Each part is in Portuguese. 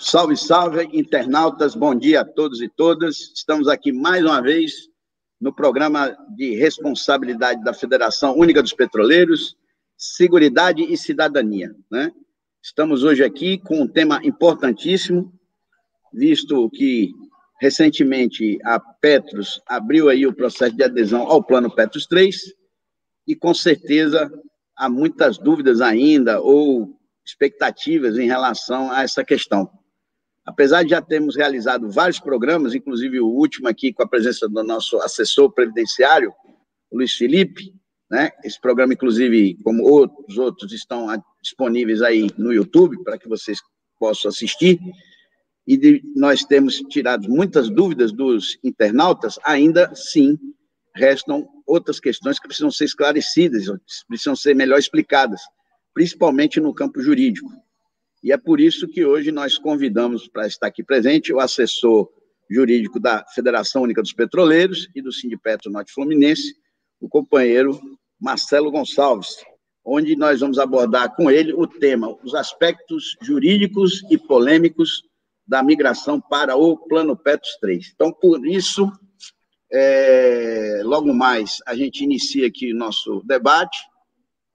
Salve, salve, internautas, bom dia a todos e todas. Estamos aqui mais uma vez no programa de responsabilidade da Federação Única dos Petroleiros, Seguridade e Cidadania, né? Estamos hoje aqui com um tema importantíssimo, visto que recentemente a Petros abriu aí o processo de adesão ao Plano Petros 3 e com certeza há muitas dúvidas ainda ou expectativas em relação a essa questão. Apesar de já termos realizado vários programas, inclusive o último aqui com a presença do nosso assessor previdenciário, Luiz Felipe, né? Esse programa, inclusive, como outros estão disponíveis aí no YouTube, para que vocês possam assistir, nós temos tirado muitas dúvidas dos internautas, ainda sim restam outras questões que precisam ser esclarecidas, precisam ser melhor explicadas, principalmente no campo jurídico. E é por isso que hoje nós convidamos para estar aqui presente o assessor jurídico da Federação Única dos Petroleiros e do Sindipetro Norte Fluminense, o companheiro Marcelo Gonçalves, onde nós vamos abordar com ele o tema, os aspectos jurídicos e polêmicos da migração para o Plano Petros 3. Então, por isso, logo mais a gente inicia aqui o nosso debate.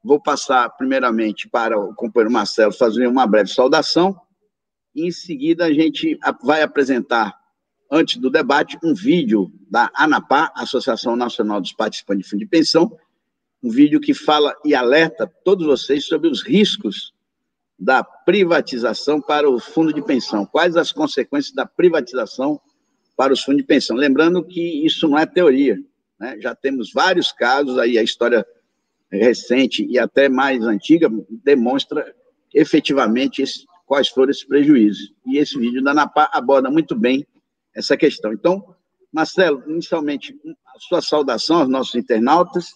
Vou passar, primeiramente, para o companheiro Marcelo fazer uma breve saudação, e, em seguida, a gente vai apresentar, antes do debate, um vídeo da ANAPA, Associação Nacional dos Participantes de Fundo de Pensão, um vídeo que fala e alerta todos vocês sobre os riscos da privatização para o fundo de pensão. Quais as consequências da privatização para os fundos de pensão? Lembrando que isso não é teoria, né? Já temos vários casos, aí a história recente e até mais antiga demonstra efetivamente quais foram esses prejuízos. E esse vídeo da ANAPA aborda muito bem essa questão. Então, Marcelo, inicialmente, a sua saudação aos nossos internautas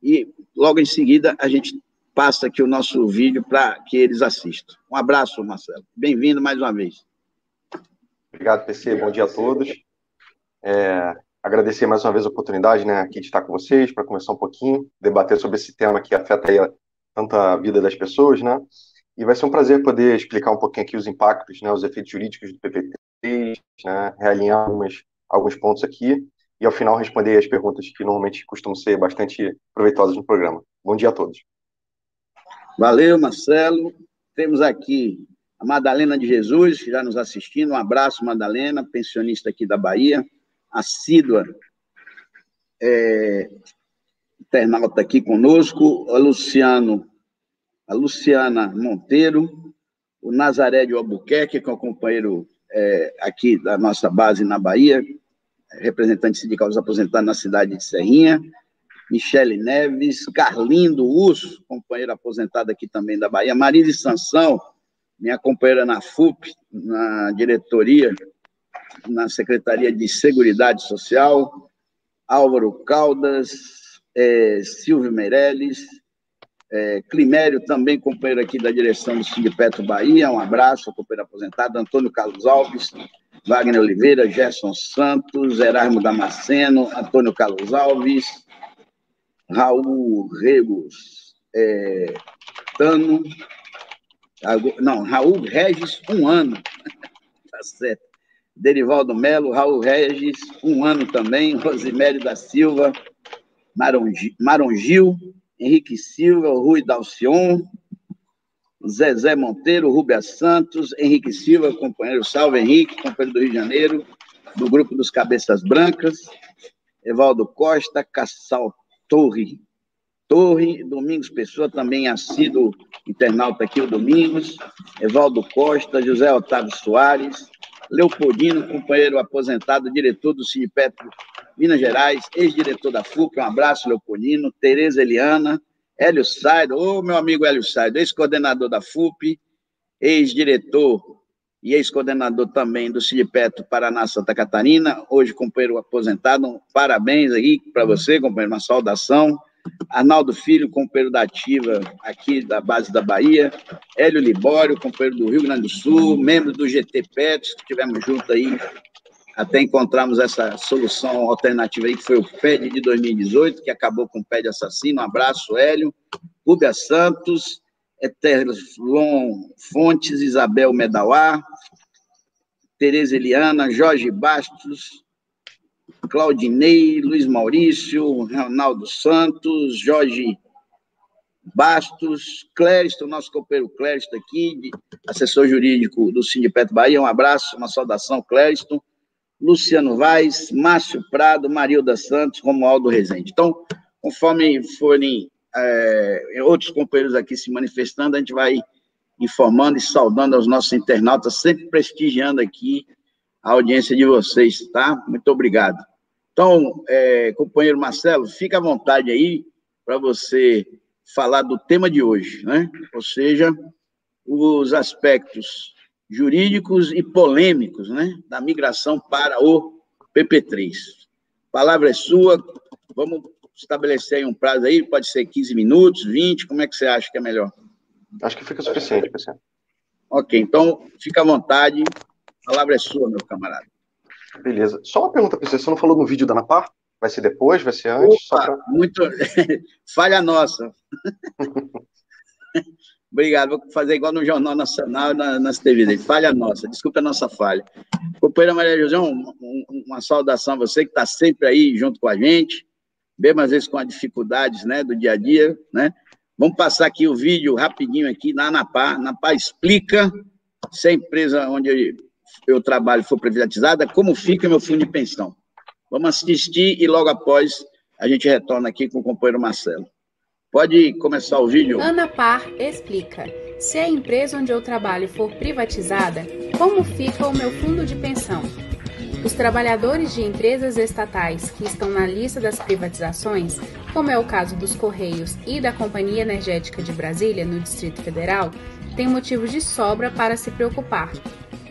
e logo em seguida a gente passa aqui o nosso vídeo para que eles assistam. Um abraço, Marcelo. Bem-vindo mais uma vez. Obrigado, PC. Bom dia a todos. Agradecer mais uma vez a oportunidade, né, aqui de estar com vocês para conversar um pouquinho, debater sobre esse tema que afeta aí tanto a vida das pessoas, né? E vai ser um prazer poder explicar um pouquinho aqui os impactos, né, os efeitos jurídicos do PPT, né, realinhar alguns pontos aqui e, ao final, responder as perguntas que normalmente costumam ser bastante proveitosas no programa. Bom dia a todos. Valeu, Marcelo. Temos aqui a Madalena de Jesus, já nos assistindo. Um abraço, Madalena, pensionista aqui da Bahia, assídua internauta aqui conosco, a Luciana Monteiro, o Nazaré de Albuquerque, que é o companheiro aqui da nossa base na Bahia, representante sindical dos aposentados na cidade de Serrinha, Michele Neves, Carlindo Urso, companheiro aposentado aqui também da Bahia, Marise Sansão, minha companheira na FUP, na diretoria, na Secretaria de Seguridade Social, Álvaro Caldas, Silvio Meirelles, Climério, também companheiro aqui da direção do Sindipetro Bahia, um abraço, companheiro aposentado, Antônio Carlos Alves, Wagner Oliveira, Gerson Santos, Erasmo Damasceno, Antônio Carlos Alves, Raul Regos, Raul Regis, 1 ano, tá certo. Derivaldo Melo, Raul Regis, 1 ano também, Rosimério da Silva, Marongil, Henrique Silva, Rui Dalcion, Zezé Monteiro, Rúbia Santos, Henrique Silva, companheiro Salve Henrique, companheiro do Rio de Janeiro, do Grupo dos Cabeças Brancas, Evaldo Costa, Cassal Torre, Domingos Pessoa, também assíduo internauta aqui, o Domingos, Evaldo Costa, José Otávio Soares, Leopoldino, companheiro aposentado, diretor do Sindipetro Minas Gerais, ex-diretor da FUP, um abraço, Leopoldino, Tereza Eliana, Hélio Saido, meu amigo Hélio Saido, ex-coordenador da FUP, ex-diretor e ex-coordenador também do Sindipetro Paraná Santa Catarina, hoje companheiro aposentado, parabéns aí para você, companheiro, uma saudação. Arnaldo Filho, companheiro da Ativa aqui da base da Bahia, Hélio Libório, companheiro do Rio Grande do Sul, membro do GT Petros, que estivemos juntos aí até encontrarmos essa solução alternativa aí, que foi o PED de 2018, que acabou com o PED assassino. Um abraço, Hélio. Rúbia Santos, Eterlon Fontes, Isabel Medauá, Tereza Eliana, Jorge Bastos, Claudinei, Luiz Maurício, Ronaldo Santos, Jorge Bastos, Clériston, nosso companheiro Clériston aqui, assessor jurídico do Sindipetro Bahia, um abraço, uma saudação, Clériston, Luciano Vaz, Márcio Prado, Marilda Santos, Romualdo Rezende. Então, conforme forem outros companheiros aqui se manifestando, a gente vai informando e saudando aos nossos internautas, sempre prestigiando aqui a audiência de vocês, tá? Muito obrigado. Então, companheiro Marcelo, fica à vontade aí para você falar do tema de hoje, né? Ou seja, os aspectos jurídicos e polêmicos, né, da migração para o PP3. A palavra é sua, vamos estabelecer aí um prazo aí, pode ser 15 minutos, 20, como é que você acha que é melhor? Acho que fica suficiente, pessoal. Ok, então, fica à vontade, a palavra é sua, meu camarada. Beleza. Só uma pergunta para você não falou no vídeo da ANAPAR? Vai ser depois, vai ser antes? Opa, muito... falha nossa. Obrigado, vou fazer igual no Jornal Nacional e nas TVs. Falha nossa, desculpa a nossa falha. Companheira Maria José, uma saudação a você que está sempre aí junto com a gente, mesmo às vezes com as dificuldades, né, do dia a dia, né? Vamos passar aqui o vídeo rapidinho aqui na ANAPAR. A ANAPAR explica, se a empresa onde eu trabalho for privatizada, como fica meu fundo de pensão. Vamos assistir e logo após a gente retorna aqui com o companheiro Marcelo. Pode começar o vídeo. ANAPAR explica. Se a empresa onde eu trabalho for privatizada, como fica o meu fundo de pensão? Os trabalhadores de empresas estatais que estão na lista das privatizações, como é o caso dos Correios e da Companhia Energética de Brasília, no Distrito Federal, têm motivos de sobra para se preocupar.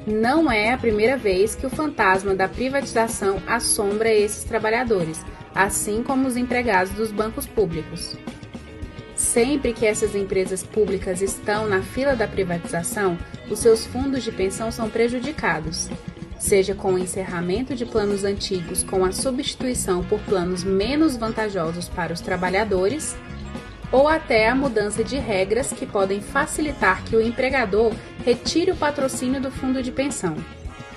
Não é a primeira vez que o fantasma da privatização assombra esses trabalhadores, assim como os empregados dos bancos públicos. Sempre que essas empresas públicas estão na fila da privatização, os seus fundos de pensão são prejudicados, seja com o encerramento de planos antigos com a substituição por planos menos vantajosos para os trabalhadores, ou até a mudança de regras que podem facilitar que o empregador retire o patrocínio do fundo de pensão.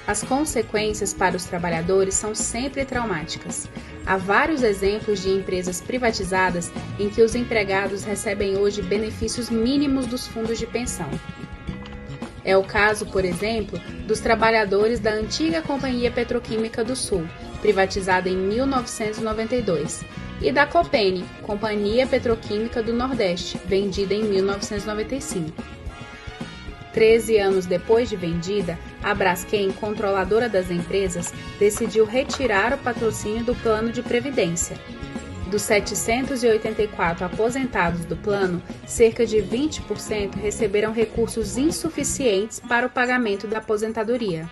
As consequências para os trabalhadores são sempre traumáticas. Há vários exemplos de empresas privatizadas em que os empregados recebem hoje benefícios mínimos dos fundos de pensão. É o caso, por exemplo, dos trabalhadores da antiga Companhia Petroquímica do Sul, privatizada em 1992, e da Copene, Companhia Petroquímica do Nordeste, vendida em 1995. 13 anos depois de vendida, a Braskem, controladora das empresas, decidiu retirar o patrocínio do plano de previdência. Dos 784 aposentados do plano, cerca de 20% receberam recursos insuficientes para o pagamento da aposentadoria.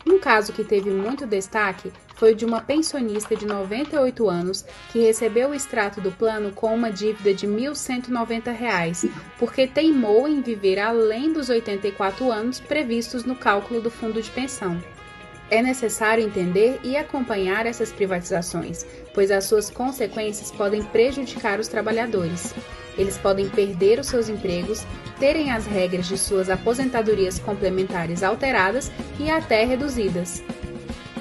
Um caso que teve muito destaque foi o de uma pensionista de 98 anos que recebeu o extrato do plano com uma dívida de R$ 1.190, porque teimou em viver além dos 84 anos previstos no cálculo do fundo de pensão. É necessário entender e acompanhar essas privatizações, pois as suas consequências podem prejudicar os trabalhadores. Eles podem perder os seus empregos, terem as regras de suas aposentadorias complementares alteradas e até reduzidas.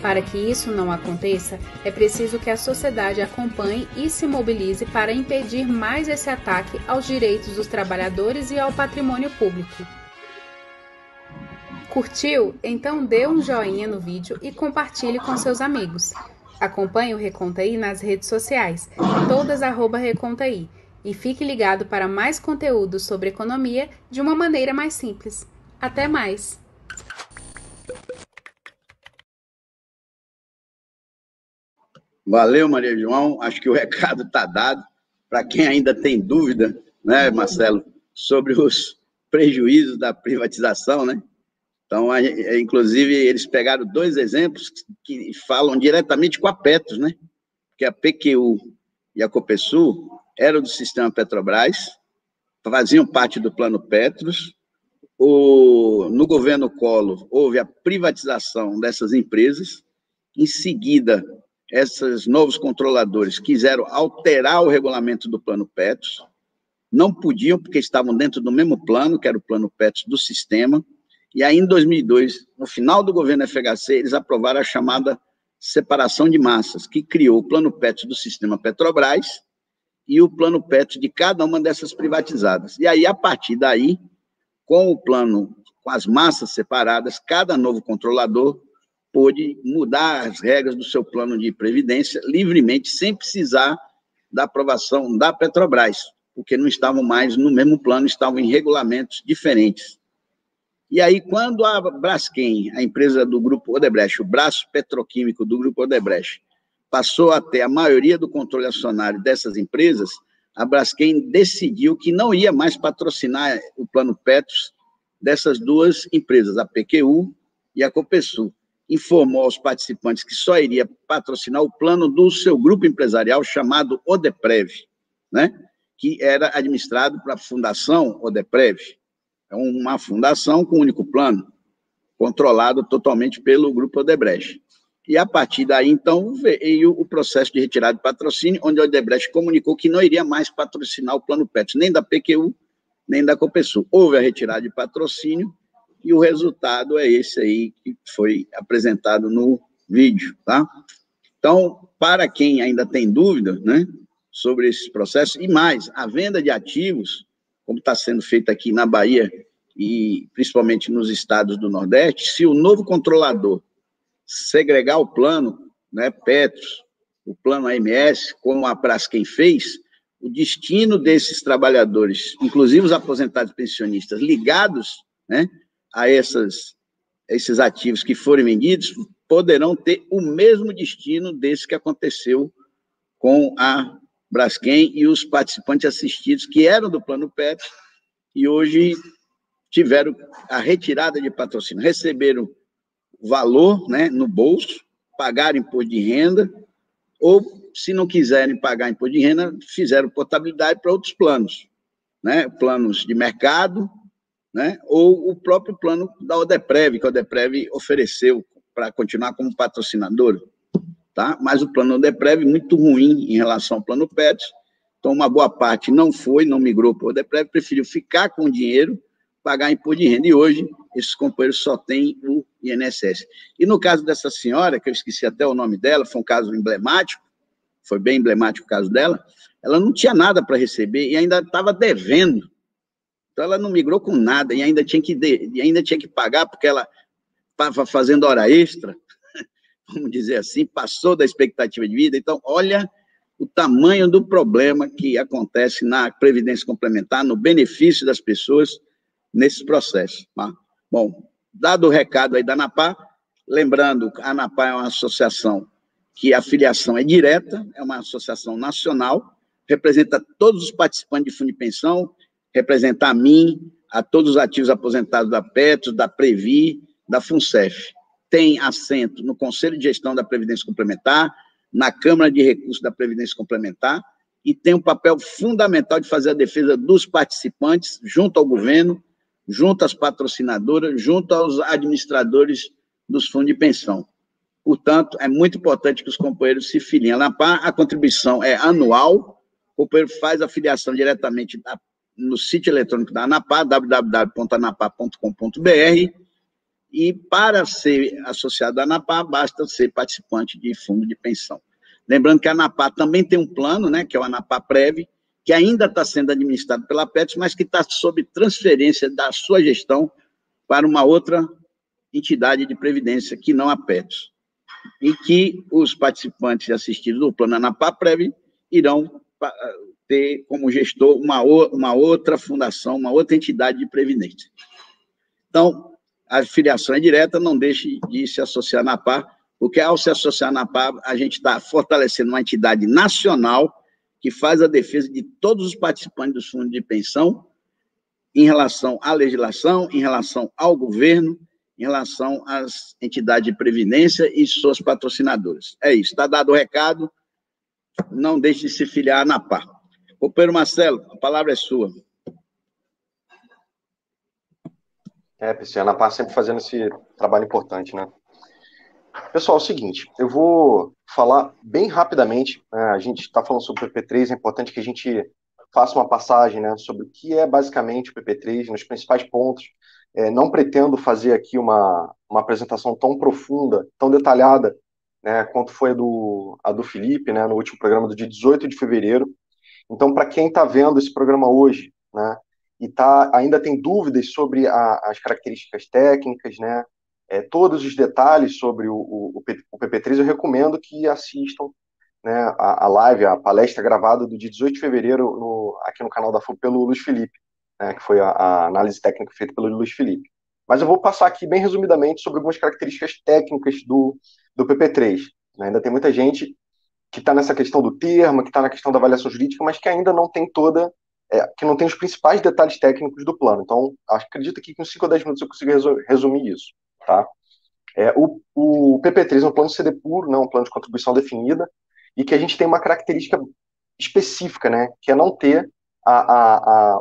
Para que isso não aconteça, é preciso que a sociedade acompanhe e se mobilize para impedir mais esse ataque aos direitos dos trabalhadores e ao patrimônio público. Curtiu? Então dê um joinha no vídeo e compartilhe com seus amigos. Acompanhe o Recontaí nas redes sociais, todas @Recontaí, e fique ligado para mais conteúdo sobre economia de uma maneira mais simples. Até mais! Valeu, Maria João. Acho que o recado está dado. Para quem ainda tem dúvida, né, Marcelo, sobre os prejuízos da privatização, né? Então, inclusive, eles pegaram 2 exemplos que falam diretamente com a Petros, né? Porque a PQU e a Copesul eram do sistema Petrobras, faziam parte do plano Petros. No governo Collor, houve a privatização dessas empresas. Em seguida, esses novos controladores quiseram alterar o regulamento do plano Petros. Não podiam, porque estavam dentro do mesmo plano, que era o plano Petros do sistema. E aí, em 2002, no final do governo FHC, eles aprovaram a chamada separação de massas, que criou o plano PET do sistema Petrobras e o plano PET de cada uma dessas privatizadas. E aí, a partir daí, com o plano, com as massas separadas, cada novo controlador pôde mudar as regras do seu plano de previdência livremente, sem precisar da aprovação da Petrobras, porque não estavam mais no mesmo plano, estavam em regulamentos diferentes. E aí, quando a Braskem, a empresa do Grupo Odebrecht, o braço petroquímico do Grupo Odebrecht, passou a ter a maioria do controle acionário dessas empresas, a Braskem decidiu que não ia mais patrocinar o plano Petros dessas duas empresas, a PQU e a Copesul. Informou aos participantes que só iria patrocinar o plano do seu grupo empresarial chamado Odeprev, né? Que era administrado para a Fundação Odeprev. É uma fundação com um único plano, controlado totalmente pelo Grupo Odebrecht. E, a partir daí, então, veio o processo de retirada de patrocínio, onde a Odebrecht comunicou que não iria mais patrocinar o plano PET, nem da PQU, nem da Copesul. Houve a retirada de patrocínio, e o resultado é esse aí que foi apresentado no vídeo, tá? Então, para quem ainda tem dúvida, né, sobre esses processos, e mais, a venda de ativos, como está sendo feita aqui na Bahia, e principalmente nos estados do Nordeste, se o novo controlador segregar o plano, né, Petros, o plano AMS, como a Braskem fez, o destino desses trabalhadores, inclusive os aposentados pensionistas, ligados, né, a esses ativos que forem vendidos, poderão ter o mesmo destino desse que aconteceu com a Braskem e os participantes assistidos, que eram do plano Petros, e hoje tiveram a retirada de patrocínio, receberam valor, né, no bolso, pagaram imposto de renda, ou, se não quiserem pagar imposto de renda, fizeram portabilidade para outros planos, né, planos de mercado, né, ou o próprio plano da Odeprev, que a Odeprev ofereceu para continuar como patrocinadora, tá? Mas o plano Odeprev muito ruim em relação ao plano PETS, então uma boa parte não migrou para o Odeprev, preferiu ficar com o dinheiro, pagar imposto de renda, e hoje esses companheiros só têm o INSS. E no caso dessa senhora, que eu esqueci até o nome dela, foi um caso emblemático, foi bem emblemático o caso dela, ela não tinha nada para receber e ainda estava devendo. Então ela não migrou com nada e ainda tinha que pagar, porque ela estava fazendo hora extra, vamos dizer assim, passou da expectativa de vida. Então, olha o tamanho do problema que acontece na Previdência Complementar, no benefício das pessoas nesses processos. Tá? Bom, dado o recado aí da ANAPAR, lembrando, a ANAPAR é uma associação que a filiação é direta, é uma associação nacional, representa todos os participantes de fundo de pensão, representa a mim, a todos os ativos aposentados da Petros, da Previ, da FUNCEF. Tem assento no Conselho de Gestão da Previdência Complementar, na Câmara de Recursos da Previdência Complementar, e tem um papel fundamental de fazer a defesa dos participantes junto ao governo, junto às patrocinadoras, junto aos administradores dos fundos de pensão. Portanto, é muito importante que os companheiros se filiem à ANAPAR, a contribuição é anual, o companheiro faz a filiação diretamente no sítio eletrônico da ANAPAR, www.anapar.com.br, e para ser associado à ANAPAR, basta ser participante de fundo de pensão. Lembrando que a ANAPAR também tem um plano, né, que é o ANAPAR Prev, que ainda está sendo administrado pela Petros, mas que está sob transferência da sua gestão para uma outra entidade de previdência que não a Petros. E que os participantes assistidos do plano ANAPAR Prev irão ter como gestor uma outra fundação, uma outra entidade de previdência. Então, a filiação é direta, não deixe de se associar à ANAPAR, porque ao se associar à ANAPAR, a gente está fortalecendo uma entidade nacional que faz a defesa de todos os participantes dos fundos de pensão em relação à legislação, em relação ao governo, em relação às entidades de previdência e suas patrocinadoras. É isso, está dado o recado, não deixe de se filiar à ANAPAR. Companheiro Marcelo, a palavra é sua. PC, a ANAPAR sempre fazendo esse trabalho importante, né? Pessoal, é o seguinte, eu vou falar bem rapidamente, né, a gente está falando sobre o PP3, é importante que a gente faço uma passagem, né, sobre o que é basicamente o PP3, nos principais pontos. Não pretendo fazer aqui uma apresentação tão profunda, tão detalhada, né, quanto foi a do Felipe, né, no último programa do dia 18 de fevereiro. Então, para quem está vendo esse programa hoje, né, e ainda tem dúvidas sobre as características técnicas, né, todos os detalhes sobre o PP3, eu recomendo que assistam, né, a live, a palestra gravada do dia 18 de fevereiro aqui no canal da FUP pelo Luiz Felipe, né, que foi a análise técnica feita pelo Luiz Felipe. Mas eu vou passar aqui bem resumidamente sobre algumas características técnicas do PP3. Né? Ainda tem muita gente que está nessa questão do termo, que está na questão da avaliação jurídica, mas que ainda não tem que não tem os principais detalhes técnicos do plano. Então, acredito que com 5 ou 10 minutos eu consigo resumir isso. Tá? O PP3 é um plano CD puro, né, um plano de contribuição definida, e que a gente tem uma característica específica, né, que é não ter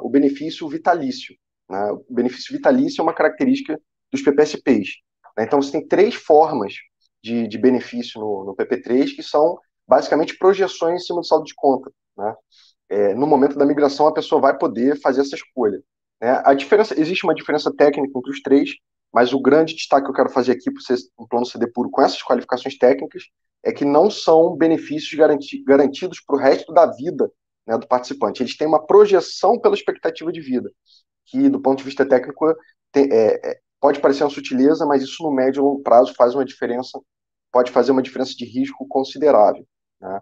o benefício vitalício. Né? O benefício vitalício é uma característica dos PPSPs. Né? Então, você tem 3 formas de benefício no PP3, que são basicamente projeções em cima do saldo de conta. Né? No momento da migração, a pessoa vai poder fazer essa escolha. Né? Existe uma diferença técnica entre os 3, mas o grande destaque que eu quero fazer aqui para ser um plano CD puro com essas qualificações técnicas é que não são benefícios garantidos para o resto da vida, né, do participante. Eles têm uma projeção pela expectativa de vida, que do ponto de vista técnico pode parecer uma sutileza, mas isso no médio e longo prazo faz uma diferença, pode fazer uma diferença de risco considerável. Né?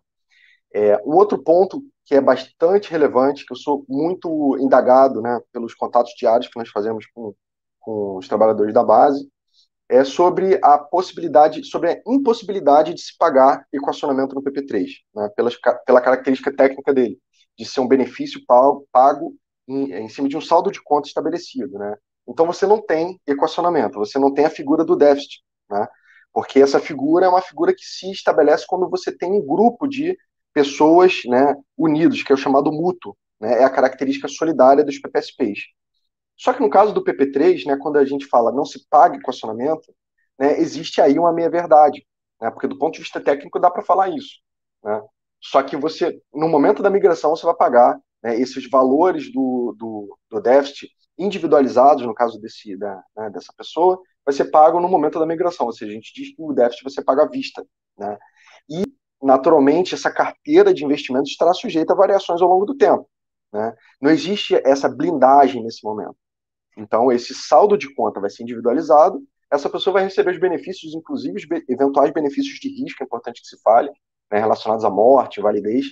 Um outro ponto que é bastante relevante, que eu sou muito indagado, né, pelos contatos diários que nós fazemos com os trabalhadores da base, é sobre a impossibilidade de se pagar equacionamento no PP3, né, pela característica técnica dele, de ser um benefício pago em cima de um saldo de conta estabelecido. Né? Então você não tem equacionamento, você não tem a figura do déficit, né? Porque essa figura é uma figura que se estabelece quando você tem um grupo de pessoas, né, unidos, que é o chamado mútuo, né? É a característica solidária dos PPSPs. Só que no caso do PP3, né, quando a gente fala não se paga equacionamento, né, existe aí uma meia-verdade, né, porque do ponto de vista técnico dá para falar isso. Né? Só que você, no momento da migração, você vai pagar, né, esses valores do déficit individualizados, no caso dessa pessoa, vai ser pago no momento da migração, ou seja, a gente diz que o déficit você paga à vista. Né? E, naturalmente, essa carteira de investimentos estará sujeita a variações ao longo do tempo. Né? Não existe essa blindagem nesse momento. Então, esse saldo de conta vai ser individualizado, essa pessoa vai receber os benefícios, inclusive os eventuais benefícios de risco, é importante que se fale, né, relacionados à morte, validez,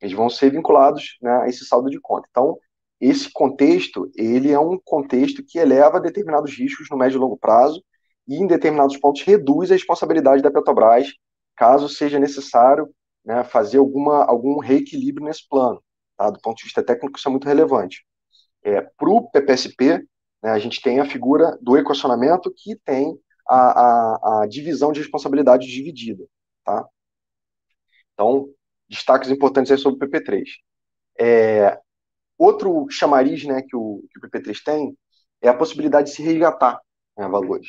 eles vão ser vinculados, né, a esse saldo de conta. Então, esse contexto, ele é um contexto que eleva determinados riscos no médio e longo prazo e, em determinados pontos, reduz a responsabilidade da Petrobras, caso seja necessário, né, fazer algum reequilíbrio nesse plano. Tá? Do ponto de vista técnico, isso é muito relevante. Para o PPSP, né, a gente tem a figura do equacionamento que tem a divisão de responsabilidade dividida. Tá? Então, destaques importantes aí sobre o PP3. Outro chamariz, né, que o PP3 tem é a possibilidade de se resgatar, né, valores,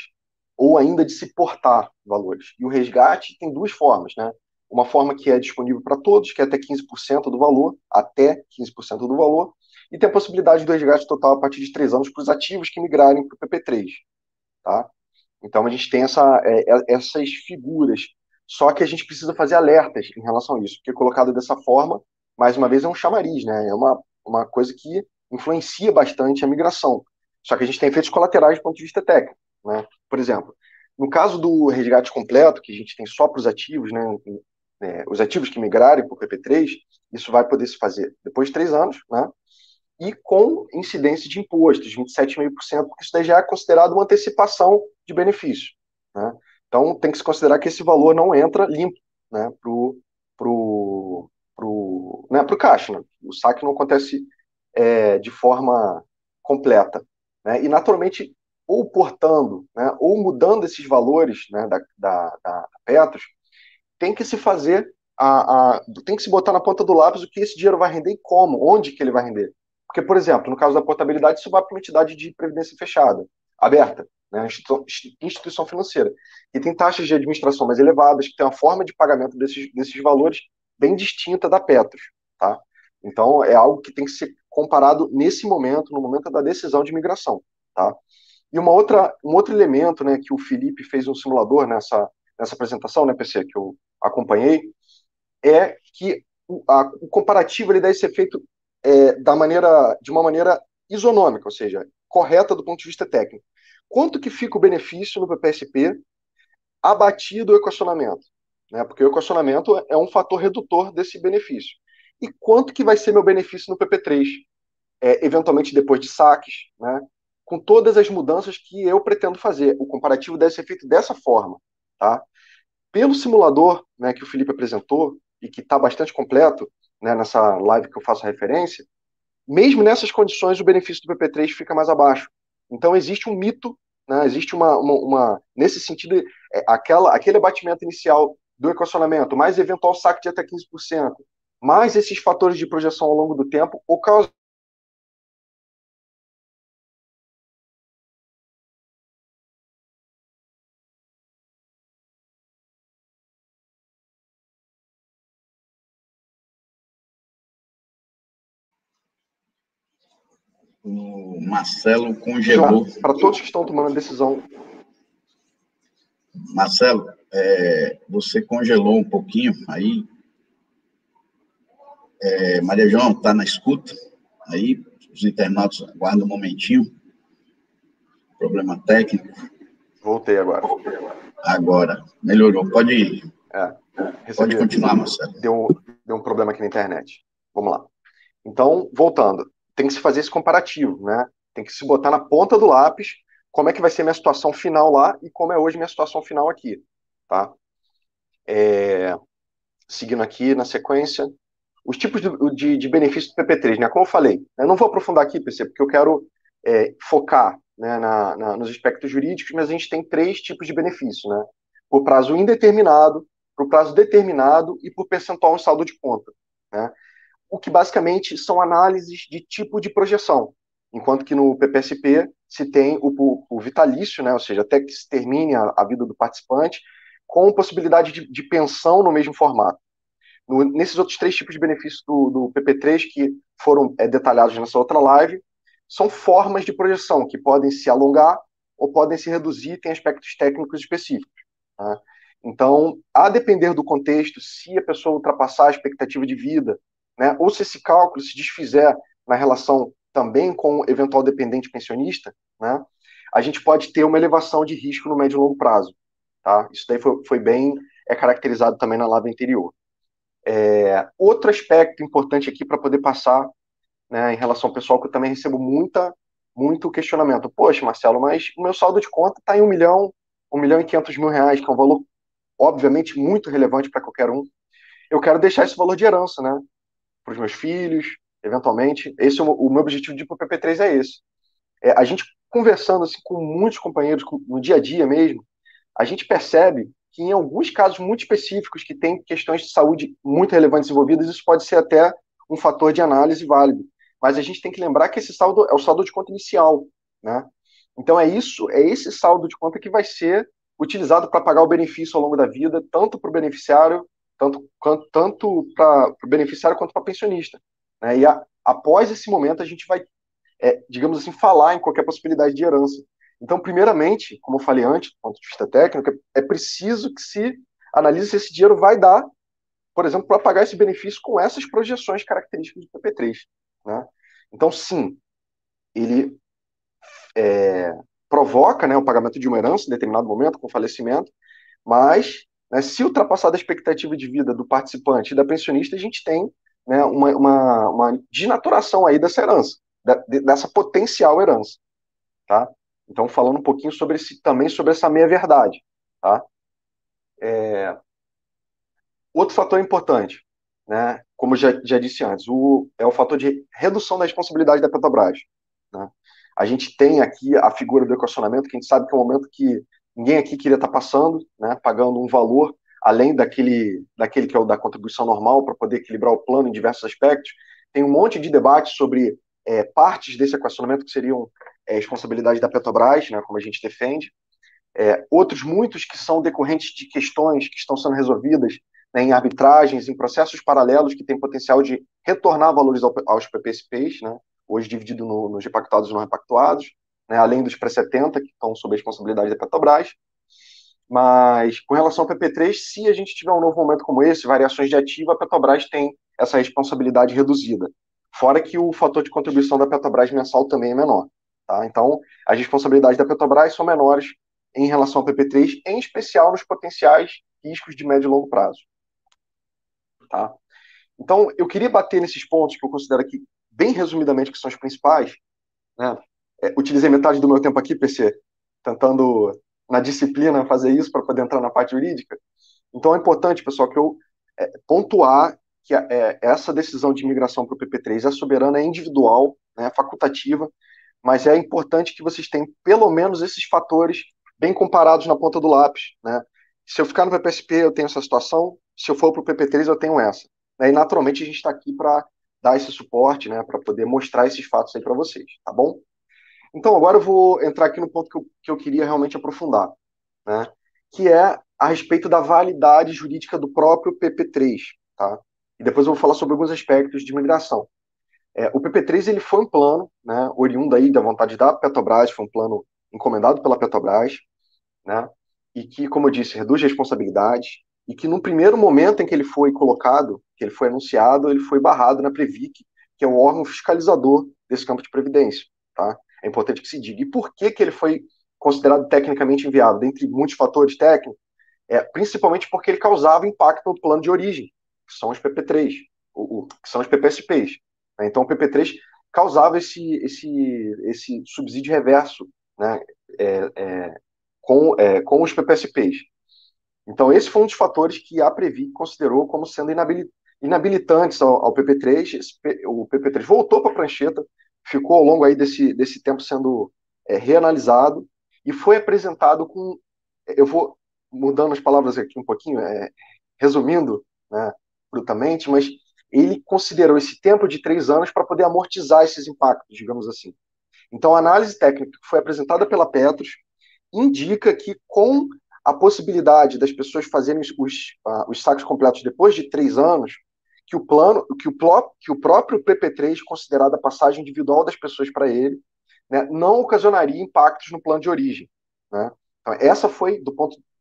ou ainda de se portar valores. E o resgate tem 2 formas. Né? Uma forma que é disponível para todos, que é até 15% do valor, e tem a possibilidade do resgate total a partir de 3 anos para os ativos que migrarem para o PP3. Tá? Então, a gente tem essas figuras. Só que a gente precisa fazer alertas em relação a isso, porque colocado dessa forma, mais uma vez, é um chamariz, né? É uma coisa que influencia bastante a migração. Só que a gente tem efeitos colaterais do ponto de vista técnico. Né? Por exemplo, no caso do resgate completo, que a gente tem só para os ativos, né? Os ativos que migrarem para o PP3, isso vai poder se fazer depois de 3 anos, né? E com incidência de impostos, 27,5%, porque isso daí já é considerado uma antecipação de benefício. Né? Então, tem que se considerar que esse valor não entra limpo, né, pro caixa. Né? O saque não acontece de forma completa. Né? E, naturalmente, ou portando, né, ou mudando esses valores, né, da Petros, tem que se fazer, tem que se botar na ponta do lápis o que esse dinheiro vai render e como, onde que ele vai render. Porque, por exemplo, no caso da portabilidade, isso vai para uma entidade de previdência fechada, aberta, né, instituição financeira, e tem taxas de administração mais elevadas, que tem uma forma de pagamento desses valores bem distinta da Petros. Tá? Então, é algo que tem que ser comparado nesse momento, no momento da decisão de migração, tá? E um outro elemento, né, que o Felipe fez um simulador nessa apresentação, né, PC, que eu acompanhei, é que o comparativo ele deve ser feito de uma maneira isonômica, ou seja, correta do ponto de vista técnico. Quanto que fica o benefício no PPSP abatido o equacionamento? Né? Porque o equacionamento é um fator redutor desse benefício. E quanto que vai ser meu benefício no PP3? Eventualmente depois de saques, né? Com todas as mudanças que eu pretendo fazer. O comparativo deve ser feito dessa forma. Tá? Pelo simulador, né, que o Felipe apresentou, e que está bastante completo, né, nessa live que eu faço referência, mesmo nessas condições o benefício do PP3 fica mais abaixo. Então existe um mito, né, existe nesse sentido, aquele abatimento inicial do equacionamento, mais eventual saque de até 15%, mais esses fatores de projeção ao longo do tempo, ocasionam O Marcelo congelou. Para todos que estão tomando a decisão. Marcelo, você congelou um pouquinho aí. Maria João, está na escuta? Aí, os internautas aguardam um momentinho. Problema técnico. Voltei agora. Agora, melhorou. Pode ir. Pode continuar, Marcelo. Deu um problema aqui na internet. Vamos lá. Então, voltando. Tem que se fazer esse comparativo, né? Tem que se botar na ponta do lápis como é que vai ser minha situação final lá e como é hoje minha situação final aqui, tá? Seguindo aqui na sequência, os tipos de benefício do PP3, né? Como eu falei, eu não vou aprofundar aqui, PC, porque eu quero focar, né, nos aspectos jurídicos, mas a gente tem 3 tipos de benefício, né? Por prazo indeterminado, por prazo determinado e por percentual em saldo de conta, né? O que basicamente são análises de tipo de projeção, enquanto que no PPSP se tem o vitalício, né, ou seja, até que se termine a vida do participante, com possibilidade de pensão no mesmo formato. Nesses outros 3 tipos de benefícios do PP3, que foram detalhados nessa outra live, são formas de projeção que podem se alongar ou podem se reduzir, tem aspectos técnicos específicos. Tá? Então, a depender do contexto, se a pessoa ultrapassar a expectativa de vida, né, ou se esse cálculo se desfizer na relação também com o eventual dependente pensionista, né, a gente pode ter uma elevação de risco no médio e longo prazo. Tá? Isso daí foi bem caracterizado também na live anterior. Outro aspecto importante aqui para poder passar, né, em relação ao pessoal, que eu também recebo muito questionamento. Poxa, Marcelo, mas o meu saldo de conta está em 1.500.000 reais, que é um valor, obviamente, muito relevante para qualquer um. Eu quero deixar esse valor de herança, né, para os meus filhos, eventualmente. O meu objetivo de ir para o PP3 é esse. A gente conversando assim, com muitos companheiros, no dia a dia mesmo, a gente percebe que em alguns casos muito específicos, que tem questões de saúde muito relevantes envolvidas, isso pode ser até um fator de análise válido. Mas a gente tem que lembrar que esse saldo é o saldo de conta inicial, né? Então é esse saldo de conta que vai ser utilizado para pagar o benefício ao longo da vida, tanto para o beneficiário, tanto para o beneficiário quanto para o pensionista. Né? E após esse momento a gente vai, digamos assim, falar em qualquer possibilidade de herança. Então, primeiramente, como eu falei antes, do ponto de vista técnico, é preciso que se analise se esse dinheiro vai dar, por exemplo, para pagar esse benefício com essas projeções características do PP3. Né? Então, sim, ele provoca, né, o pagamento de uma herança em determinado momento, com falecimento, mas, né, se ultrapassar da expectativa de vida do participante e da pensionista, a gente tem, né, uma desnaturação aí dessa herança, dessa potencial herança. Tá? Então, falando um pouquinho também sobre essa meia-verdade. Tá? Outro fator importante, né, como já disse antes, é o fator de redução da responsabilidade da Petrobras. Né? A gente tem aqui a figura do equacionamento, que a gente sabe que é um momento que ninguém aqui queria estar passando, né, pagando um valor além daquele que é o da contribuição normal, para poder equilibrar o plano em diversos aspectos. Tem um monte de debate sobre partes desse equacionamento que seriam responsabilidade da Petrobras, né, como a gente defende. Outros muitos que são decorrentes de questões que estão sendo resolvidas né, em arbitragens, em processos paralelos que têm potencial de retornar valores aos PPSPs, né, hoje dividido nos repactuados e não repactuados, né, além dos pré-70, que estão sob a responsabilidade da Petrobras. Mas, com relação ao PP3, se a gente tiver um novo momento como esse, variações de ativo, a Petrobras tem essa responsabilidade reduzida. Fora que o fator de contribuição da Petrobras mensal também é menor. Tá? Então, as responsabilidades da Petrobras são menores em relação ao PP3, em especial nos potenciais riscos de médio e longo prazo. Tá? Então, eu queria bater nesses pontos que eu considero aqui, bem resumidamente, que são os principais. Né? Utilizei metade do meu tempo aqui, PC, tentando, na disciplina, fazer isso para poder entrar na parte jurídica. Então, é importante, pessoal, que eu pontuar que essa decisão de migração para o PP3 é soberana, é individual, né, facultativa, mas é importante que vocês tenham pelo menos esses fatores bem comparados na ponta do lápis. Né? Se eu ficar no PPSP, eu tenho essa situação, se eu for para o PP3, eu tenho essa. Né? E, naturalmente, a gente está aqui para dar esse suporte, né, para poder mostrar esses fatos aí para vocês, tá bom? Então, agora eu vou entrar aqui no ponto que eu queria realmente aprofundar, né, que é a respeito da validade jurídica do próprio PP3. Tá? E depois eu vou falar sobre alguns aspectos de migração. O PP3 ele foi um plano, né, oriundo aí da vontade da Petrobras, foi um plano encomendado pela Petrobras, né, e que, como eu disse, reduz responsabilidades, e que no primeiro momento em que ele foi colocado, que ele foi anunciado, ele foi barrado na Previc, que é o órgão fiscalizador desse campo de previdência. Tá? É importante que se diga. E por que ele foi considerado tecnicamente inviável? Dentre muitos fatores técnicos, principalmente porque ele causava impacto no plano de origem, que são os PP3, que são os PPSPs. Então, o PP3 causava esse subsídio reverso, né, com os PPSPs. Então, esse foi um dos fatores que a Previc considerou como sendo inabilitantes ao PP3. O PP3 voltou para a prancheta, ficou ao longo aí desse tempo sendo reanalisado e foi apresentado com... Eu vou mudando as palavras aqui um pouquinho, resumindo, né, brutamente, mas ele considerou esse tempo de 3 anos para poder amortizar esses impactos, digamos assim. Então, a análise técnica que foi apresentada pela Petros indica que, com a possibilidade das pessoas fazerem os saques completos depois de 3 anos, que o próprio PP3, considerado a passagem individual das pessoas para ele, né, não ocasionaria impactos no plano de origem. Né? Então, essa foi,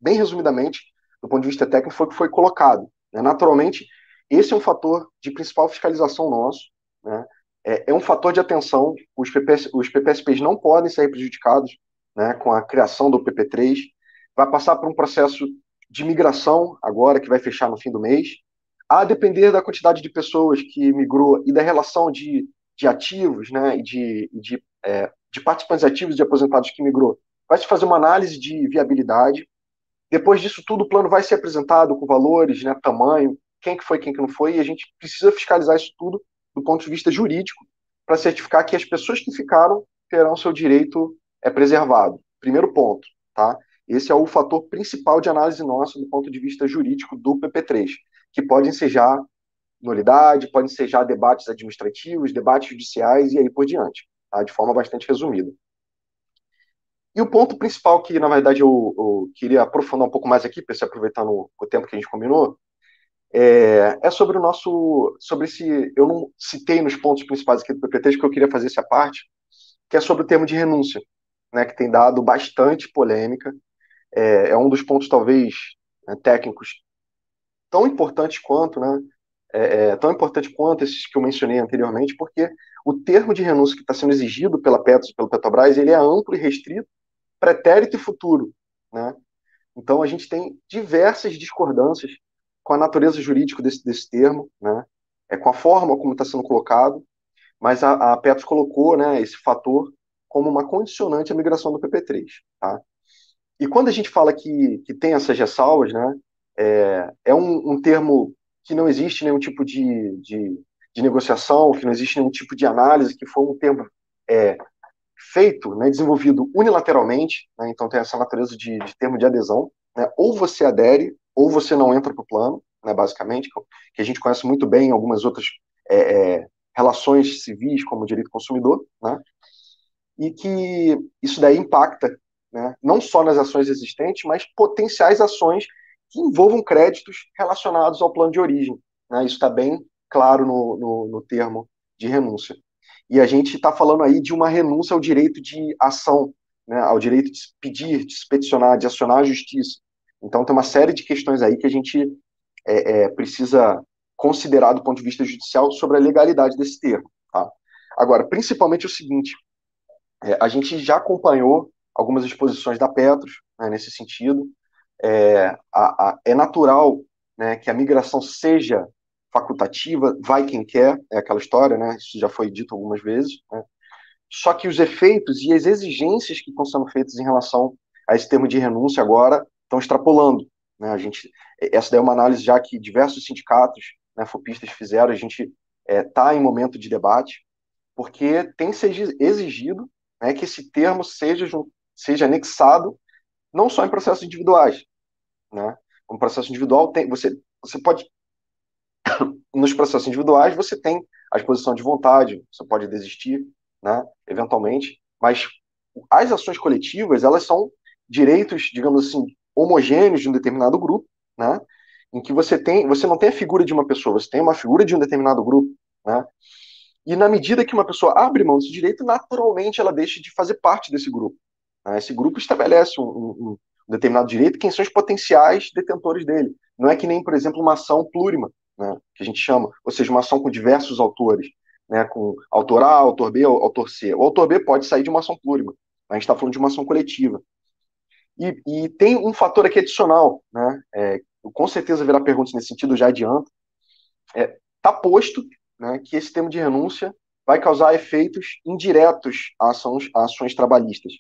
bem resumidamente, do ponto de vista técnico, foi o que foi colocado. Né? Naturalmente, esse é um fator de principal fiscalização nosso. Né? É um fator de atenção. Os PPSPs não podem ser prejudicados, né, com a criação do PP3. Vai passar por um processo de migração agora, que vai fechar no fim do mês. A depender da quantidade de pessoas que migrou e da relação de ativos, né, e de participantes ativos e de aposentados que migrou, vai se fazer uma análise de viabilidade. Depois disso tudo, o plano vai ser apresentado com valores, né, tamanho, quem que foi, quem que não foi, e a gente precisa fiscalizar isso tudo do ponto de vista jurídico para certificar que as pessoas que ficaram terão seu direito preservado. Primeiro ponto, tá? Esse é o fator principal de análise nossa do ponto de vista jurídico do PP3, que pode ensejar nulidade, pode ensejar debates administrativos, debates judiciais e aí por diante, tá? De forma bastante resumida. E o ponto principal que, na verdade, eu queria aprofundar um pouco mais aqui, para se aproveitando o tempo que a gente combinou, sobre esse... Eu não citei nos pontos principais aqui do PP3, que eu queria fazer essa parte, que é sobre o termo de renúncia, né, que tem dado bastante polêmica. É um dos pontos, talvez, técnicos tão importantes quanto, né, tão importante quanto esses que eu mencionei anteriormente, porque o termo de renúncia que está sendo exigido pela Petros e pela Petrobras, ele é amplo e restrito, pretérito e futuro, né? Então, a gente tem diversas discordâncias com a natureza jurídica desse termo, né? Com a forma como está sendo colocado, mas a Petros colocou, né, esse fator como uma condicionante à migração do PP3. Tá? E quando a gente fala que tem essas ressalvas, né, é um termo que não existe nenhum tipo de negociação, que não existe nenhum tipo de análise, que foi um termo feito, né, desenvolvido unilateralmente, né, então tem essa natureza de termo de adesão, né, ou você adere, ou você não entra para o plano, né, basicamente, que a gente conhece muito bem em algumas outras relações civis, como o direito consumidor, né, e que isso daí impacta, né, não só nas ações existentes, mas potenciais ações que envolvam créditos relacionados ao plano de origem, né? Isso está bem claro no termo de renúncia. E a gente está falando aí de uma renúncia ao direito de ação, né? Ao direito de pedir, de se peticionar, de acionar a justiça. Então, tem uma série de questões aí que a gente precisa considerar do ponto de vista judicial sobre a legalidade desse termo. Tá? Agora, principalmente o seguinte, a gente já acompanhou algumas exposições da Petros, né, nesse sentido. É natural, né, que a migração seja facultativa, vai quem quer, é aquela história, né, isso já foi dito algumas vezes, né? Só que os efeitos e as exigências que estão sendo feitas em relação a esse termo de renúncia agora estão extrapolando, né? Essa daí é uma análise já que diversos sindicatos, né, fopistas fizeram, a gente está em momento de debate, porque tem se exigido, né, que esse termo seja anexado não só em processos individuais, né? Um processo individual você pode, nos processos individuais você tem a exposição de vontade, você pode desistir, né, eventualmente, mas as ações coletivas, elas são direitos, digamos assim, homogêneos de um determinado grupo, né, em que você não tem a figura de uma pessoa, você tem uma figura de um determinado grupo, né, e na medida que uma pessoa abre mão desse direito, naturalmente ela deixa de fazer parte desse grupo, né? Esse grupo estabelece um determinado direito, quem são os potenciais detentores dele. Não é que nem, por exemplo, uma ação plurima, né, que a gente chama, ou seja, uma ação com diversos autores, né, com autor A, autor B, autor C. O autor B pode sair de uma ação plurima. A gente está falando de uma ação coletiva. E tem um fator aqui adicional, né, com certeza haverá perguntas nesse sentido, já adianto. Está posto, né, que esse termo de renúncia vai causar efeitos indiretos a ações trabalhistas,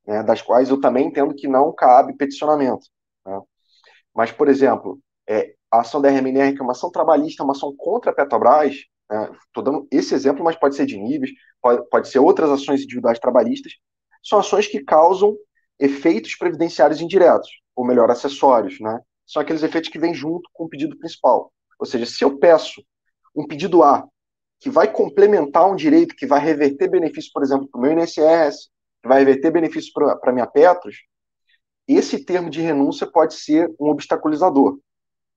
né, das quais eu também entendo que não cabe peticionamento, né? Mas, por exemplo, a ação da RMNR, que é uma ação trabalhista, uma ação contra a Petrobras, estou dando esse exemplo, mas pode ser de níveis, pode ser outras ações individuais trabalhistas, são ações que causam efeitos previdenciários indiretos, ou melhor, acessórios, né? São aqueles efeitos que vêm junto com o pedido principal. Ou seja, se eu peço um pedido A, que vai complementar um direito, que vai reverter benefício, por exemplo, para o meu INSS, que vai reverter benefício para a minha Petros, esse termo de renúncia pode ser um obstaculizador,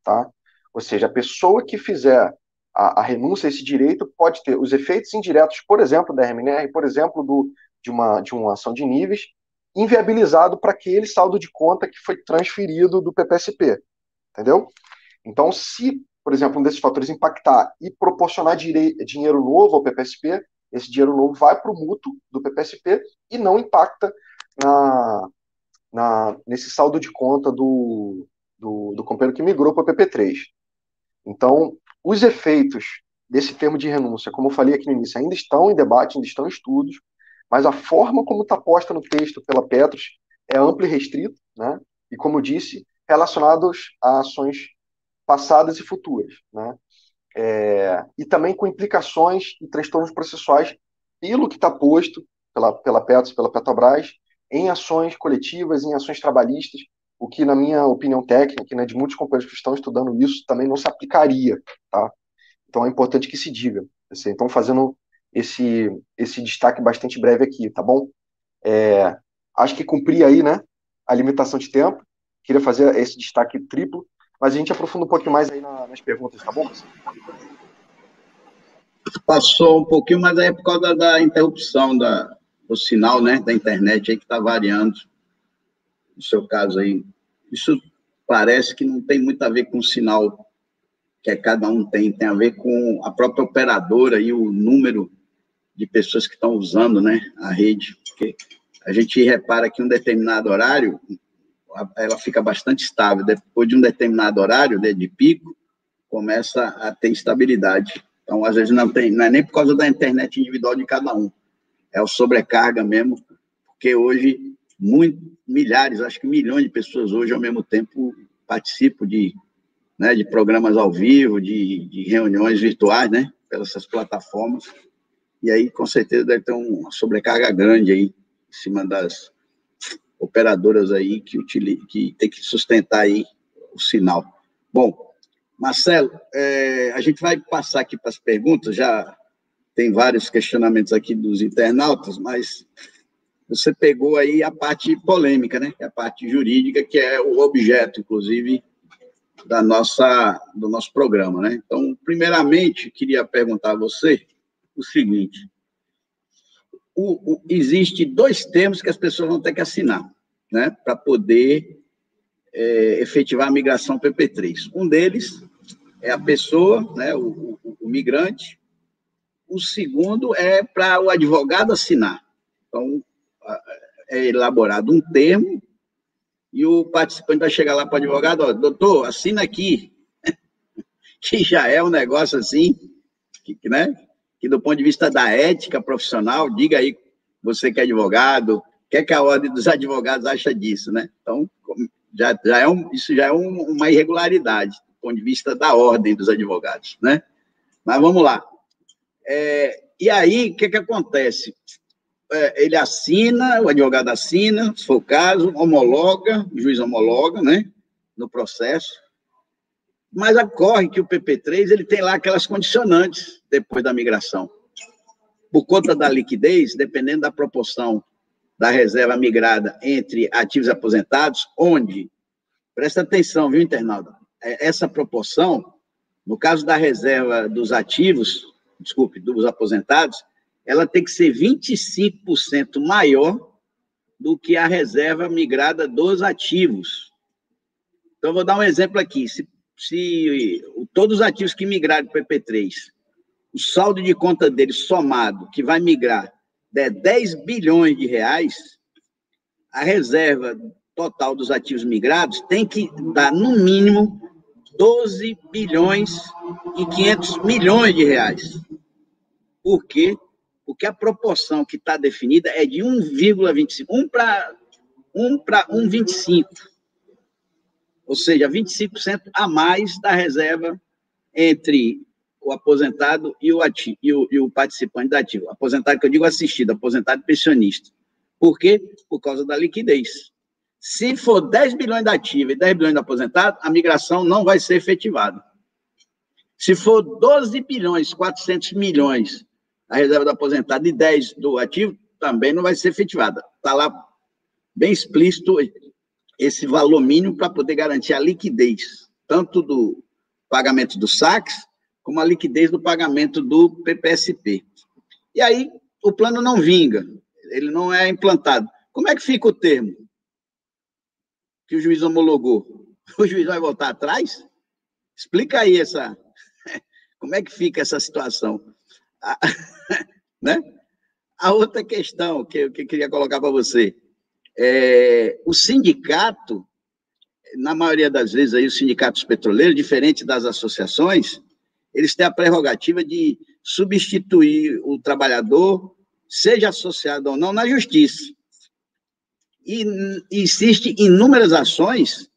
tá? Ou seja, a pessoa que fizer a renúncia a esse direito pode ter os efeitos indiretos, por exemplo, da RMNR, por exemplo, de uma ação de níveis, inviabilizado para aquele saldo de conta que foi transferido do PPSP, entendeu? Então, se, por exemplo, um desses fatores impactar e proporcionar dinheiro novo ao PPSP, esse dinheiro novo vai para o mútuo do PPSP e não impacta nesse saldo de conta do companheiro que migrou para o PP3. Então, os efeitos desse termo de renúncia, como eu falei aqui no início, ainda estão em debate, ainda estão em estudos, mas a forma como está posta no texto pela Petros é ampla e restrita, né? E, como eu disse, relacionados a ações passadas e futuras, né? E também com implicações e transtornos processuais pelo que está posto pela Petros, pela Petrobras, em ações coletivas, em ações trabalhistas, o que, na minha opinião técnica, né, de muitos companheiros que estão estudando isso, também não se aplicaria, tá? Então é importante que se diga. Assim, então, fazendo esse destaque bastante breve aqui, tá bom? Acho que cumpri aí, né, a limitação de tempo. Queria fazer esse destaque triplo, mas a gente aprofunda um pouquinho mais aí nas perguntas, tá bom, pessoal? Passou um pouquinho, mas aí é por causa da interrupção do sinal, né, da internet aí que está variando. No seu caso aí, isso parece que não tem muito a ver com o sinal que cada um tem a ver com a própria operadora e o número de pessoas que estão usando, né, a rede, porque a gente repara que um determinado horário, ela fica bastante estável, depois de um determinado horário, né, de pico, começa a ter instabilidade. Então, às vezes, não é nem por causa da internet individual de cada um, é o sobrecarga mesmo, porque hoje milhares, acho que milhões de pessoas hoje, ao mesmo tempo, participam de programas ao vivo, de reuniões virtuais, né, pelas essas plataformas, e aí, com certeza, deve ter uma sobrecarga grande aí, em cima das operadoras aí, que tem que sustentar aí o sinal. Bom, Marcelo, a gente vai passar aqui para as perguntas, já tem vários questionamentos aqui dos internautas, mas você pegou aí a parte polêmica, né? A parte jurídica, que é o objeto, inclusive, do nosso programa, né? Então, primeiramente, queria perguntar a você o seguinte: existe 2 termos que as pessoas vão ter que assinar, né, para poder efetivar a migração PP3. Um deles é a pessoa, né, o migrante. O segundo é para o advogado assinar. Então, é elaborado um termo e o participante vai chegar lá para o advogado: ó, doutor, assina aqui, que já é um negócio assim, né, que do ponto de vista da ética profissional, diga aí, você que é advogado, o que é que a ordem dos advogados acha disso, né? Então, isso já é uma irregularidade, do ponto de vista da ordem dos advogados, né? Mas vamos lá. E aí, o que acontece? Ele assina, o advogado assina, se for o caso, homologa, o juiz homologa, né, no processo, mas ocorre que o PP3, ele tem lá aquelas condicionantes depois da migração. Por conta da liquidez, dependendo da proporção da reserva migrada entre ativos e aposentados, onde, presta atenção, viu, internauta, essa proporção, no caso da reserva dos ativos, dos aposentados, ela tem que ser 25% maior do que a reserva migrada dos ativos. Então, vou dar um exemplo aqui. Se todos os ativos que migraram para o PP3, o saldo de conta deles somado, que vai migrar, der 10 bilhões de reais, a reserva total dos ativos migrados tem que dar, no mínimo, 12 bilhões e 500 milhões de reais. Por quê? Porque a proporção que está definida é de 1,25, 1 para 1,25. Ou seja, 25% a mais da reserva entre o aposentado e o participante da ativo. Aposentado, que eu digo assistido, aposentado e pensionista. Por quê? Por causa da liquidez. Se for 10 bilhões da ativa e 10 bilhões do aposentado, a migração não vai ser efetivada. Se for 12 bilhões, 400 milhões a reserva do aposentado e 10 do ativo, também não vai ser efetivada. Está lá bem explícito esse valor mínimo para poder garantir a liquidez, tanto do pagamento do saques, como a liquidez do pagamento do PPSP. E aí, o plano não vinga, ele não é implantado. Como é que fica o termo que o juiz homologou? O juiz vai voltar atrás? Explica aí como é que fica essa situação. Né? A outra questão que eu queria colocar para você, o sindicato, na maioria das vezes, aí, os sindicatos petroleiros, diferente das associações, eles têm a prerrogativa de substituir o trabalhador, seja associado ou não, na justiça. E existem inúmeras ações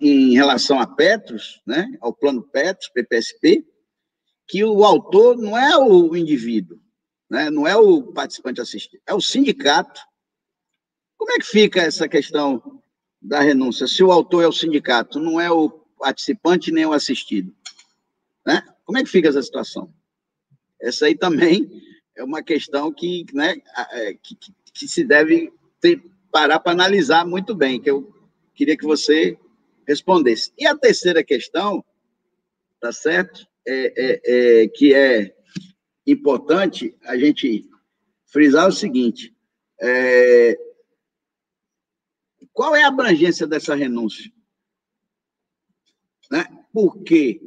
em relação a Petros, né, ao plano Petros, PPSP, que o autor não é o indivíduo, né, não é o participante assistido, é o sindicato. Como é que fica essa questão da renúncia? Se o autor é o sindicato, não é o participante nem o assistido, né? Como é que fica essa situação? Essa aí também é uma questão que se deve parar para analisar muito bem, que eu queria que você respondesse. E a terceira questão, tá certo? Que é importante a gente frisar o seguinte: qual é a abrangência dessa renúncia? Né? Porque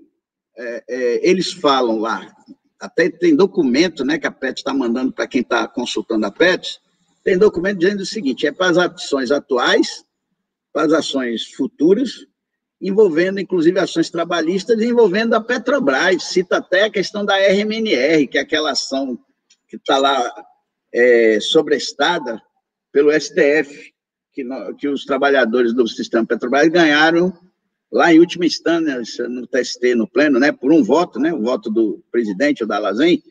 eles falam lá, até tem documento, né, que a PET está mandando para quem está consultando a PET, tem documento dizendo o seguinte: é para as ações atuais, para as ações futuras, envolvendo, inclusive, ações trabalhistas, envolvendo a Petrobras. Cita até a questão da RMNR, que é aquela ação que está lá sobrestada pelo STF, que os trabalhadores do sistema Petrobras ganharam lá em última instância, no TST, no pleno, né, por um voto, né, o voto do presidente, o da Lazen,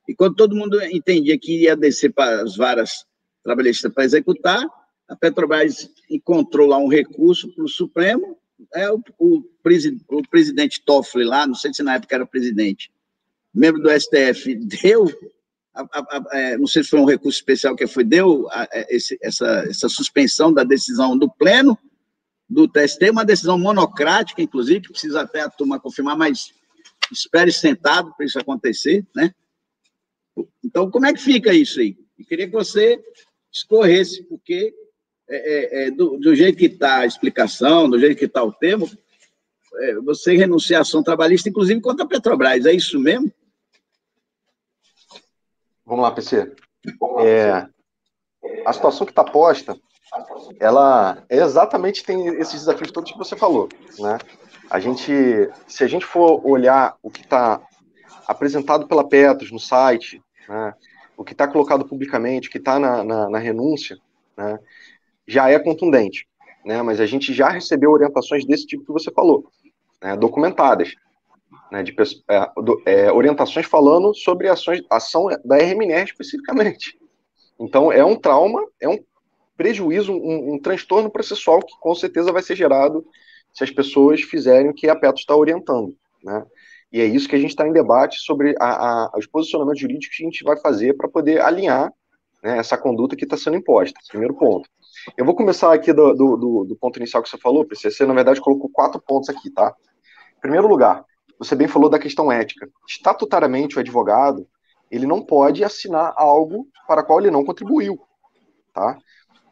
e quando todo mundo entendia que ia descer para as varas trabalhistas para executar, a Petrobras encontrou lá um recurso para o Supremo, o presidente Toffoli lá, não sei se na época era presidente, membro do STF, deu, não sei se foi um recurso especial que foi, deu essa suspensão da decisão do pleno, do TST, uma decisão monocrática, inclusive, que precisa até a turma confirmar, mas espere sentado para isso acontecer, né? Então, como é que fica isso aí? Eu queria que você escorresse, porque do jeito que está a explicação, do jeito que está o termo, você renuncia à ação trabalhista, inclusive contra a Petrobras, é isso mesmo? Vamos lá, PC. A situação que está posta, ela exatamente tem esses desafios todos que você falou, né? Se a gente for olhar o que está apresentado pela Petros no site, né, o que está colocado publicamente, o que está na renúncia, né, já é contundente, né? Mas a gente já recebeu orientações desse tipo que você falou, né, documentadas, né, orientações falando sobre ação da RMNR especificamente. Então, é um trauma, é um prejuízo, um transtorno processual que com certeza vai ser gerado se as pessoas fizerem o que a Petros está orientando, né? E é isso que a gente está em debate sobre os posicionamentos jurídicos que a gente vai fazer para poder alinhar, né, essa conduta que está sendo imposta. Primeiro ponto. Eu vou começar aqui do ponto inicial que você falou, PC. Você, na verdade, colocou 4 pontos aqui, tá? Em primeiro lugar, você bem falou da questão ética. Estatutariamente, o advogado, ele não pode assinar algo para o qual ele não contribuiu, tá?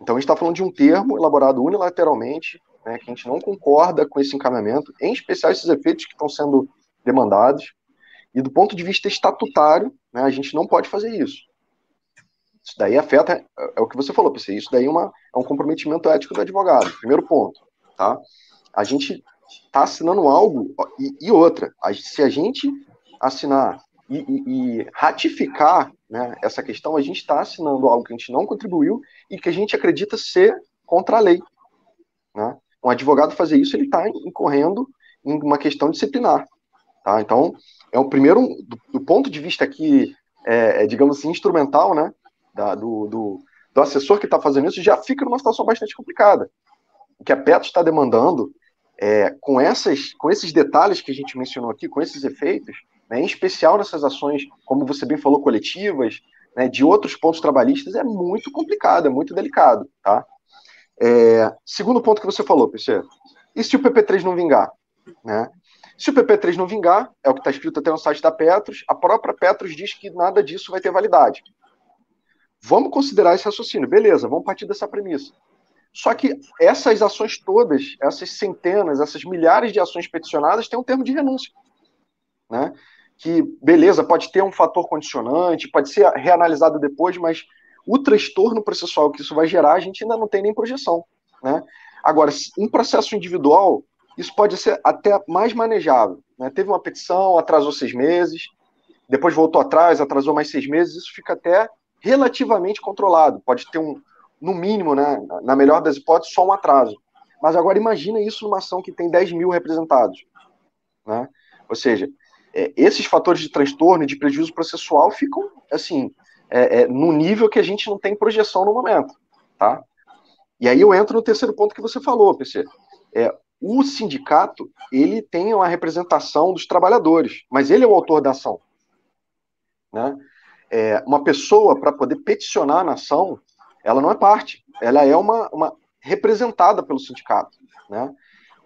Então, a gente está falando de um termo elaborado unilateralmente, né, que a gente não concorda com esse encaminhamento, em especial esses efeitos que estão sendo demandados, e do ponto de vista estatutário, né, a gente não pode fazer isso. Isso daí afeta, é o que você falou, PC, isso daí é um comprometimento ético do advogado, primeiro ponto, tá? A gente está assinando algo, e outra, se a gente assinar e ratificar, né, essa questão, a gente está assinando algo que a gente não contribuiu e que a gente acredita ser contra a lei, né? Um advogado fazer isso, ele está incorrendo em uma questão disciplinar, tá? Então, é o primeiro, do ponto de vista aqui, digamos assim, instrumental, né, do assessor que está fazendo isso, já fica numa situação bastante complicada. O que a Petros está demandando, com esses detalhes que a gente mencionou aqui, com esses efeitos, né, em especial nessas ações, como você bem falou, coletivas, né, de outros pontos trabalhistas, é muito complicado, é muito delicado, tá? Segundo ponto que você falou, PC, e se o PP3 não vingar, né? Se o PP3 não vingar, é o que está escrito até no site da Petros, a própria Petros diz que nada disso vai ter validade. Vamos considerar esse raciocínio, beleza, vamos partir dessa premissa. Só que essas ações todas, essas centenas, essas milhares de ações peticionadas têm um termo de renúncia, né? Que, beleza, pode ter um fator condicionante, pode ser reanalisado depois, mas o transtorno processual que isso vai gerar, a gente ainda não tem nem projeção, né? Agora, um processo individual, isso pode ser até mais manejável, né? Teve uma petição, atrasou 6 meses, depois voltou atrás, atrasou mais 6 meses, isso fica até relativamente controlado, pode ter no mínimo, né, na melhor das hipóteses, só um atraso. Mas agora imagina isso numa ação que tem 10 mil representados, né? Ou seja, esses fatores de transtorno e de prejuízo processual ficam, assim, no nível que a gente não tem projeção no momento, tá? E aí eu entro no terceiro ponto que você falou, PC. O sindicato, ele tem uma representação dos trabalhadores, mas ele é o autor da ação, né? Uma pessoa, para poder peticionar na ação, ela não é parte, ela é uma representada pelo sindicato, né?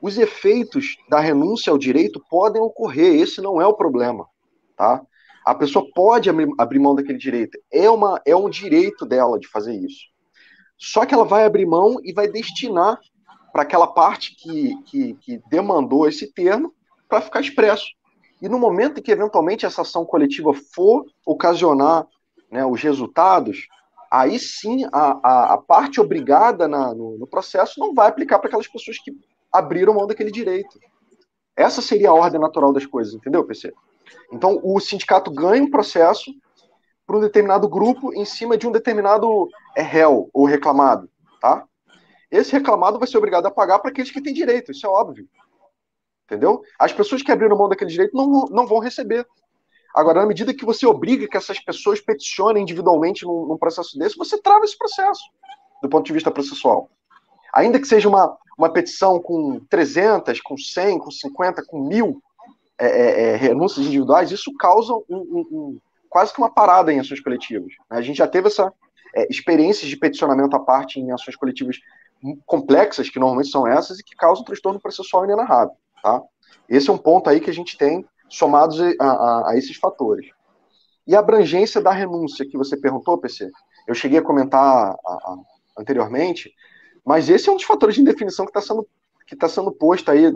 Os efeitos da renúncia ao direito podem ocorrer, esse não é o problema, tá? A pessoa pode abrir mão daquele direito, é um direito dela de fazer isso. Só que ela vai abrir mão e vai destinar para aquela parte que demandou esse termo para ficar expresso. E no momento em que, eventualmente, essa ação coletiva for ocasionar, né, os resultados, aí sim a parte obrigada no processo não vai aplicar para aquelas pessoas que abriram mão daquele direito. Essa seria a ordem natural das coisas, entendeu, PC? Então, o sindicato ganha um processo para um determinado grupo em cima de um determinado réu ou reclamado, tá? Esse reclamado vai ser obrigado a pagar para aqueles que têm direito, isso é óbvio. Entendeu? As pessoas que abriram mão daquele direito não vão receber. Agora, na medida que você obriga que essas pessoas peticionem individualmente num processo desse, você trava esse processo, do ponto de vista processual. Ainda que seja uma petição com 300, com 100, com 50, com 1000 renúncias individuais, isso causa quase que uma parada em ações coletivas. A gente já teve essa experiências de peticionamento à parte em ações coletivas complexas, que normalmente são essas, e que causam transtorno processual inenarrável, tá? Esse é um ponto aí que a gente tem somados a esses fatores. E a abrangência da renúncia que você perguntou, PC, eu cheguei a comentar anteriormente, mas esse é um dos fatores de indefinição que está sendo posto aí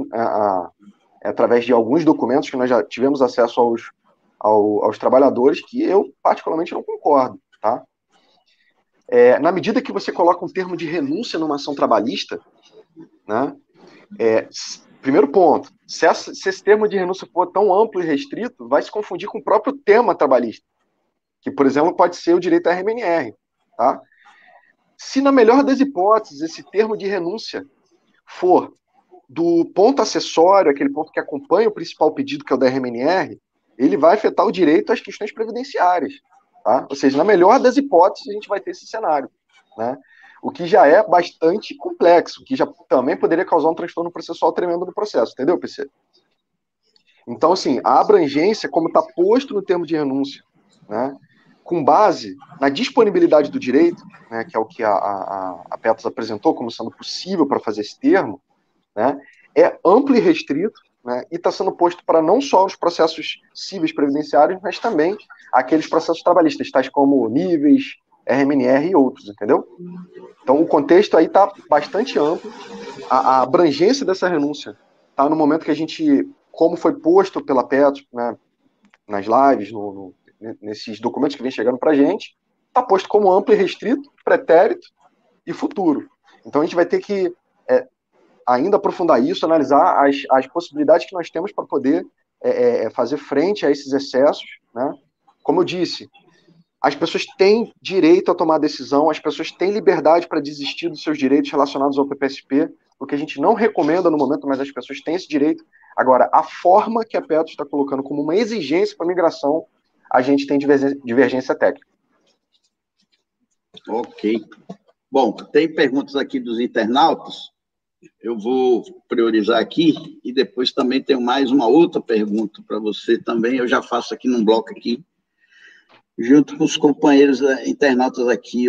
através de alguns documentos que nós já tivemos acesso aos trabalhadores, que eu particularmente não concordo, tá? Na medida que você coloca um termo de renúncia numa ação trabalhista, né, primeiro ponto, se esse termo de renúncia for tão amplo e restrito, vai se confundir com o próprio tema trabalhista, que, por exemplo, pode ser o direito à RMNR, tá? Se, na melhor das hipóteses, esse termo de renúncia for do ponto acessório, aquele ponto que acompanha o principal pedido, que é o da RMNR, ele vai afetar o direito às questões previdenciárias, tá? Ou seja, na melhor das hipóteses, a gente vai ter esse cenário, né? O que já é bastante complexo, que já também poderia causar um transtorno processual tremendo no processo, entendeu, PC? Então, assim, a abrangência, como está posto no termo de renúncia, né, com base na disponibilidade do direito, né, que é o que a Petros apresentou como sendo possível para fazer esse termo, né, é amplo e restrito, né, e está sendo posto para não só os processos cíveis previdenciários, mas também aqueles processos trabalhistas, tais como níveis, RMNR e outros, entendeu? Então, o contexto aí está bastante amplo, a abrangência dessa renúncia está no momento que a gente, como foi posto pela Petros, né, nas lives, nesses documentos que vem chegando para a gente, está posto como amplo e restrito, pretérito e futuro. Então, a gente vai ter que ainda aprofundar isso, analisar as possibilidades que nós temos para poder fazer frente a esses excessos, né? Como eu disse, as pessoas têm direito a tomar decisão, as pessoas têm liberdade para desistir dos seus direitos relacionados ao PPSP, o que a gente não recomenda no momento, mas as pessoas têm esse direito. Agora, a forma que a Petros está colocando como uma exigência para a migração, a gente tem divergência técnica. Ok. Bom, tem perguntas aqui dos internautas, eu vou priorizar aqui, e depois também tenho mais uma outra pergunta para você também, eu já faço aqui num bloco aqui, junto com os companheiros internautas aqui.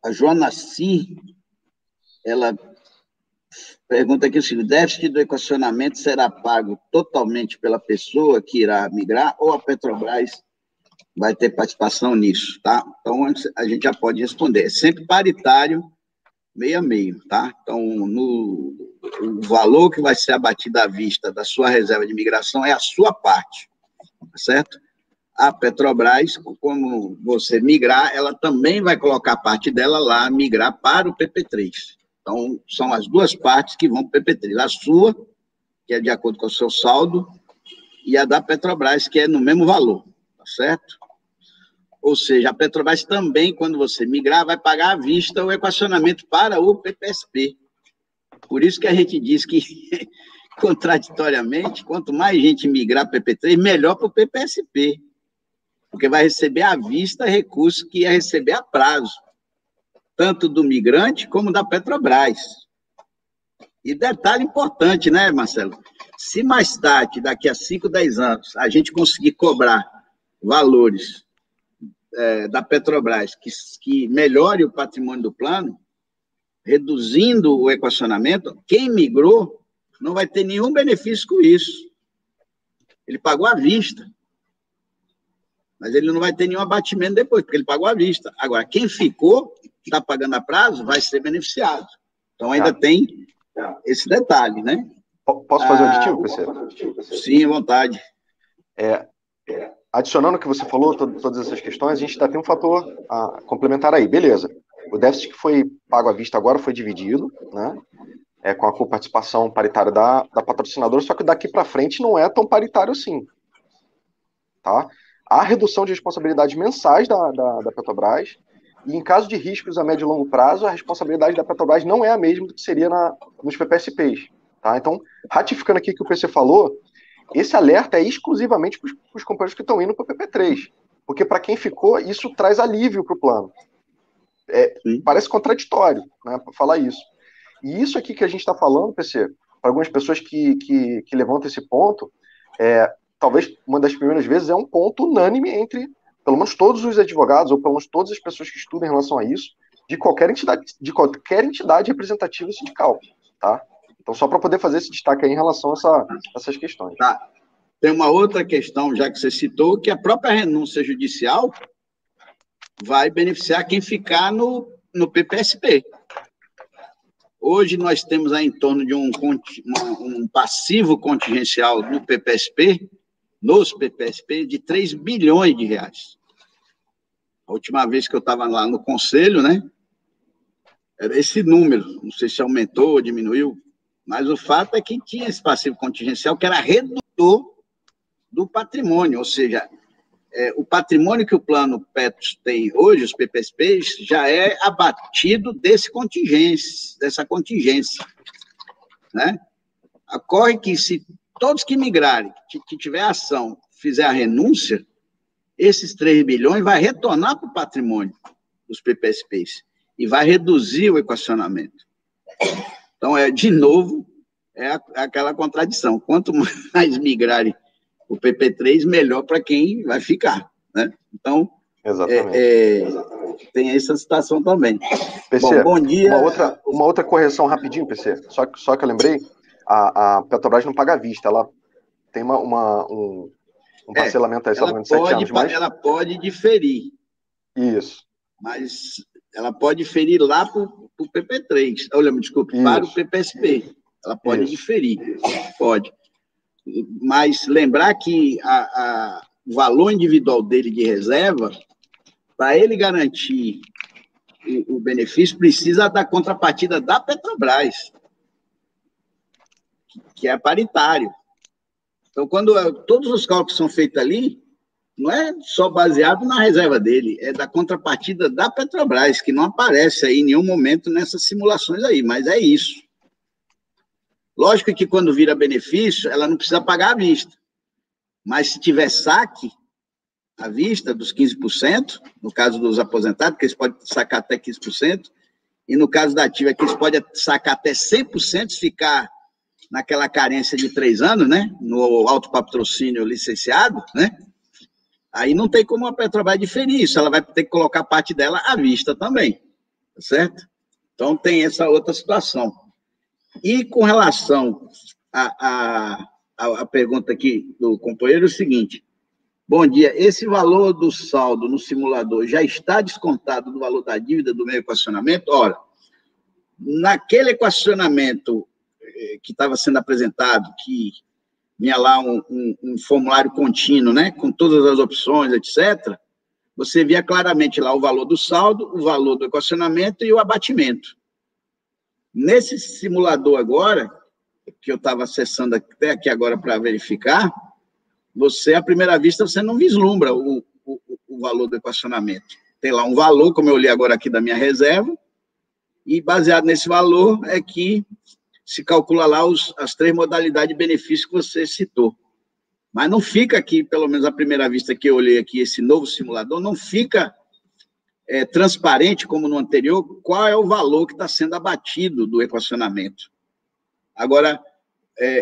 A Joanaci, ela pergunta aqui o seguinte: o déficit do equacionamento será pago totalmente pela pessoa que irá migrar ou a Petrobras vai ter participação nisso, tá? Então, a gente já pode responder. É sempre paritário, meio a meio, tá? Então, o valor que vai ser abatido à vista da sua reserva de migração é a sua parte, tá certo? A Petrobras, como você migrar, ela também vai colocar parte dela lá, migrar para o PP3. Então, são as duas partes que vão para o PP3. A sua, que é de acordo com o seu saldo, e a da Petrobras, que é no mesmo valor, tá certo? Ou seja, a Petrobras também, quando você migrar, vai pagar à vista o equacionamento para o PPSP. Por isso que a gente diz que, contraditoriamente, quanto mais gente migrar para o PP3, melhor para o PPSP. Porque vai receber à vista recurso que ia receber a prazo, tanto do migrante como da Petrobras. E detalhe importante, né, Marcelo? Se mais tarde, daqui a 5, 10 anos, a gente conseguir cobrar valores da Petrobras que melhore o patrimônio do plano, reduzindo o equacionamento, quem migrou não vai ter nenhum benefício com isso. Ele pagou à vista. Mas ele não vai ter nenhum abatimento depois, porque ele pagou à vista. Agora, quem ficou, está pagando a prazo, vai ser beneficiado. Então, ainda tem esse detalhe, né? Posso fazer um aditivo, PC? Sim, à vontade. Adicionando o que você falou, todas essas questões, a gente ainda tem um fator complementar aí. Beleza. O déficit que foi pago à vista agora foi dividido, né? Com a coparticipação paritária da patrocinadora, só que daqui para frente não é tão paritário assim. Tá? Há redução de responsabilidades mensais da Petrobras, e em caso de riscos a médio e longo prazo, a responsabilidade da Petrobras não é a mesma do que seria nos PPSPs. Tá? Então, ratificando aqui o que o PC falou, esse alerta é exclusivamente para os companheiros que estão indo para o PP3, porque para quem ficou, isso traz alívio para o plano. Parece contraditório, né, para falar isso. E isso aqui que a gente está falando, PC, para algumas pessoas que levantam esse ponto, talvez uma das primeiras vezes é um ponto unânime entre, pelo menos todos os advogados, ou pelo menos todas as pessoas que estudam em relação a isso, de qualquer entidade representativa sindical, tá? Então, só para poder fazer esse destaque aí em relação a essas questões. Tá. Tem uma outra questão, já que você citou, que a própria renúncia judicial vai beneficiar quem ficar no PPSP. Hoje nós temos aí em torno de um passivo contingencial no PPSP, nos PPSP, de 3 bilhões de reais. A última vez que eu estava lá no conselho, né, era esse número, não sei se aumentou ou diminuiu, mas o fato é que tinha esse passivo contingencial que era redutor do patrimônio, ou seja, o patrimônio que o plano Petros tem hoje, os PPSPs, já é abatido dessa contingência, né? Ocorre que se todos que migrarem, que tiver ação, fizer a renúncia, esses 3 bilhões vai retornar para o patrimônio dos PPSPs e vai reduzir o equacionamento. Então, de novo, aquela contradição. Quanto mais migrarem o PP3, melhor para quem vai ficar, né? Então, tem essa situação também. PC, bom dia. Uma outra correção rapidinho, PC, só que eu lembrei, a Petrobras não paga à vista, ela tem um parcelamento aí, de 7 anos. Mas... Ela pode diferir. Isso. Mas ela pode diferir lá para o PP3, para o PPSP. Ela pode diferir, pode. Mas lembrar que o valor individual dele de reserva, para ele garantir o benefício, precisa da contrapartida da Petrobras, que é paritário. Então, quando todos os cálculos são feitos ali, não é só baseado na reserva dele, é da contrapartida da Petrobras, que não aparece aí em nenhum momento nessas simulações aí, mas é isso. Lógico que quando vira benefício, ela não precisa pagar à vista. Mas se tiver saque à vista dos 15%, no caso dos aposentados, que eles podem sacar até 15%, e no caso da ativa, que eles podem sacar até 100% se ficar naquela carência de 3 anos, né? No autopatrocínio licenciado, né? Aí não tem como a Petrobras diferir isso, ela vai ter que colocar parte dela à vista também, tá certo? Então tem essa outra situação. E com relação à pergunta aqui do companheiro, é o seguinte: bom dia, esse valor do saldo no simulador já está descontado do valor da dívida do meu equacionamento? Ora, naquele equacionamento que estava sendo apresentado, que vinha lá um formulário contínuo, né, com todas as opções, etc., você via claramente lá o valor do saldo, o valor do equacionamento e o abatimento. Nesse simulador agora, que eu estava acessando até aqui agora para verificar, você, à primeira vista, você não vislumbra o valor do equacionamento. Tem lá um valor, como eu li agora aqui da minha reserva, e baseado nesse valor é que se calcula lá as 3 modalidades de benefício que você citou. Mas não fica aqui, pelo menos à primeira vista que eu olhei aqui, esse novo simulador, não fica transparente, como no anterior, qual é o valor que está sendo abatido do equacionamento. Agora,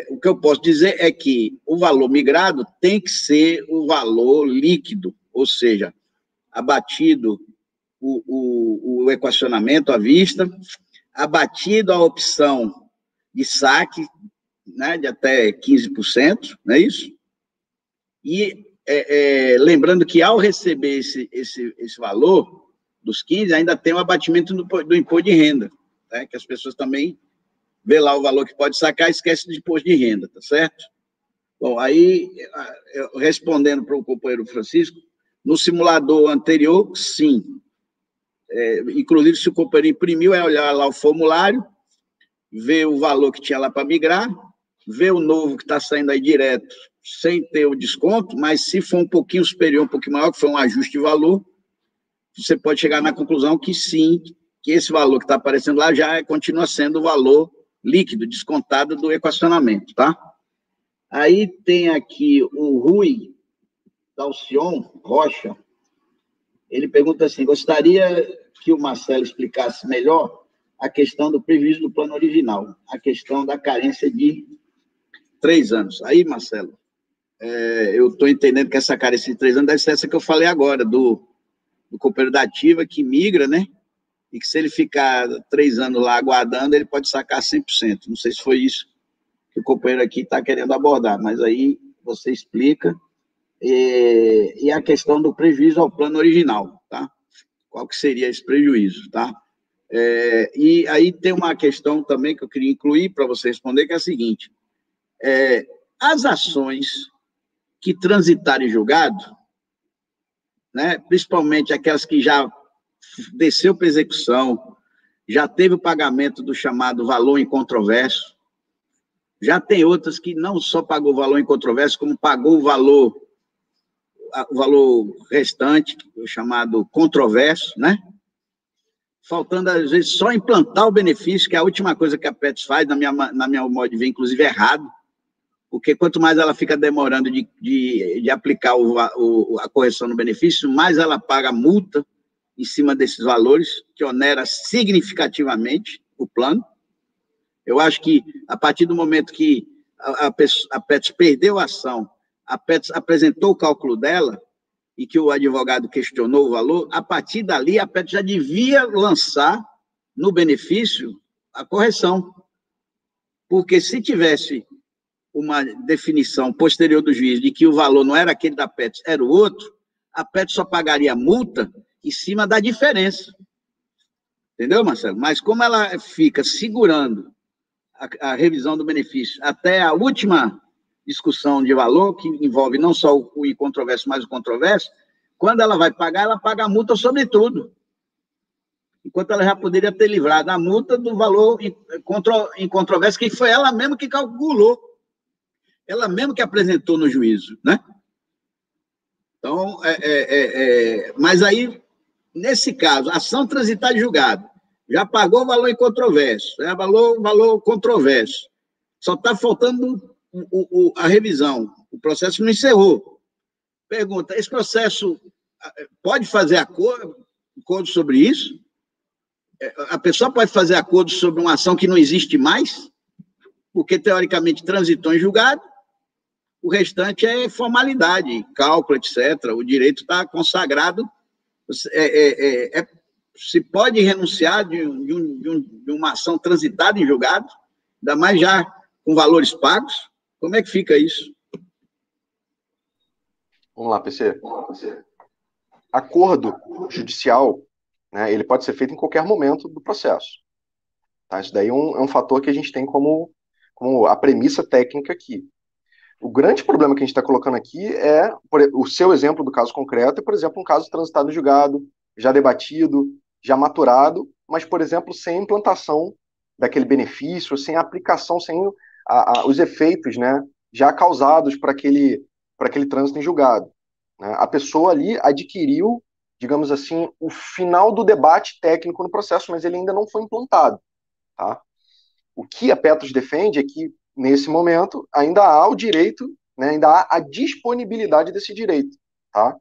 o que eu posso dizer é que o valor migrado tem que ser o valor líquido, ou seja, abatido o equacionamento à vista, abatido a opção de saque, né, de até 15%, não é isso? E lembrando que, ao receber esse valor dos 15%, ainda tem o abatimento do imposto de renda, né, que as pessoas também vê lá o valor que pode sacar e esquece do imposto de renda, tá certo? Bom, aí, respondendo para o companheiro Francisco, no simulador anterior, sim. Inclusive, se o companheiro imprimiu, olhar lá o formulário, ver o valor que tinha lá para migrar, ver o novo que está saindo aí direto, sem ter o desconto, mas se for um pouquinho superior, um pouquinho maior, que foi um ajuste de valor, você pode chegar na conclusão que sim, que esse valor que está aparecendo lá já continua sendo o valor líquido, descontado do equacionamento, tá? Aí tem aqui o Rui Dalcion Rocha, ele pergunta assim: gostaria que o Marcelo explicasse melhor a questão do prejuízo do plano original, a questão da carência de 3 anos. Aí, Marcelo, eu estou entendendo que essa carência de 3 anos deve ser essa que eu falei agora, do companheiro da ativa que migra, né? e que se ele ficar 3 anos lá aguardando, ele pode sacar 100%. Não sei se foi isso que o companheiro aqui está querendo abordar, mas aí você explica. E a questão do prejuízo ao plano original, tá? Qual que seria esse prejuízo, tá? E aí tem uma questão também que eu queria incluir para você responder, que é a seguinte: as ações que transitarem em julgado, né, principalmente aquelas que já desceu para execução, já teve o pagamento do chamado valor em controverso, já tem outras que não só pagou o valor em controverso, como pagou o valor restante, o chamado controverso, né? Faltando, às vezes, só implantar o benefício, que é a última coisa que a Petros faz, na minha modo de ver, inclusive errado, porque quanto mais ela fica demorando de aplicar a correção no benefício, mais ela paga multa em cima desses valores, que onera significativamente o plano. Eu acho que, a partir do momento que a Petros perdeu a ação, a Petros apresentou o cálculo dela, e que o advogado questionou o valor, a partir dali, a Petros já devia lançar no benefício a correção. Porque se tivesse uma definição posterior do juiz de que o valor não era aquele da Petros, era o outro, a Petros só pagaria multa em cima da diferença. Entendeu, Marcelo? Mas como ela fica segurando a revisão do benefício até a última discussão de valor, que envolve não só o incontroverso, mas o controverso, quando ela vai pagar, ela paga a multa sobre tudo. Enquanto ela já poderia ter livrado a multa do valor em controverso, que foi ela mesma que calculou, ela mesma que apresentou no juízo, né? Então, mas aí, nesse caso, ação transitada de julgado, já pagou o valor em controverso, já valor controverso, só está faltando a revisão, o processo não encerrou. Pergunta, esse processo pode fazer acordo sobre isso? A pessoa pode fazer acordo sobre uma ação que não existe mais? Porque, teoricamente, transitou em julgado, o restante é formalidade, cálculo, etc. O direito está consagrado. Se pode renunciar de uma ação transitada em julgado, ainda mais já com valores pagos? Como é que fica isso? Vamos lá, PC. Acordo judicial, né, ele pode ser feito em qualquer momento do processo. Tá? Isso daí é um fator que a gente tem como a premissa técnica aqui. O grande problema que a gente está colocando aqui é o seu exemplo do caso concreto, por exemplo, um caso transitado em julgado, já debatido, já maturado, mas, por exemplo, sem implantação daquele benefício, sem aplicação, sem os efeitos, né, já causados para aquele trânsito em julgado. Né? A pessoa ali adquiriu, digamos assim, o final do debate técnico no processo, mas ele ainda não foi implantado. Tá? O que a Petros defende é que, nesse momento, ainda há o direito, né, ainda há a disponibilidade desse direito. Tá?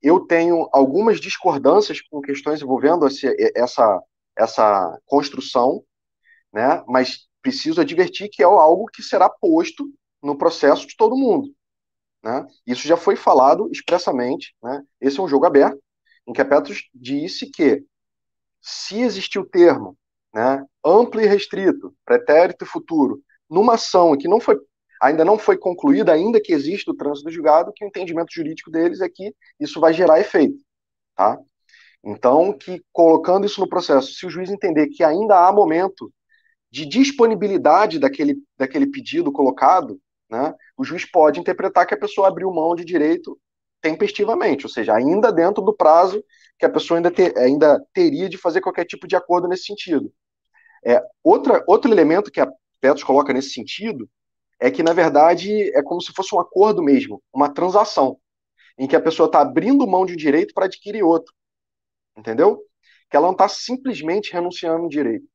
Eu tenho algumas discordâncias com questões envolvendo essa construção, né, mas preciso advertir que é algo que será posto no processo de todo mundo. Né? Isso já foi falado expressamente. Né? Esse é um jogo aberto, em que a Petros disse que, se existir o termo, né, amplo e restrito, pretérito e futuro, numa ação que ainda não foi concluída, ainda que exista o trânsito do julgado, que o entendimento jurídico deles é que isso vai gerar efeito. Tá? Então, que colocando isso no processo, se o juiz entender que ainda há momento de disponibilidade daquele pedido colocado, né, o juiz pode interpretar que a pessoa abriu mão de direito tempestivamente, ou seja, ainda dentro do prazo que a pessoa ainda teria de fazer qualquer tipo de acordo nesse sentido. Outro elemento que a Petros coloca nesse sentido é que, na verdade, é como se fosse um acordo mesmo, uma transação, em que a pessoa está abrindo mão de um direito para adquirir outro. Entendeu? Que ela não está simplesmente renunciando um direito.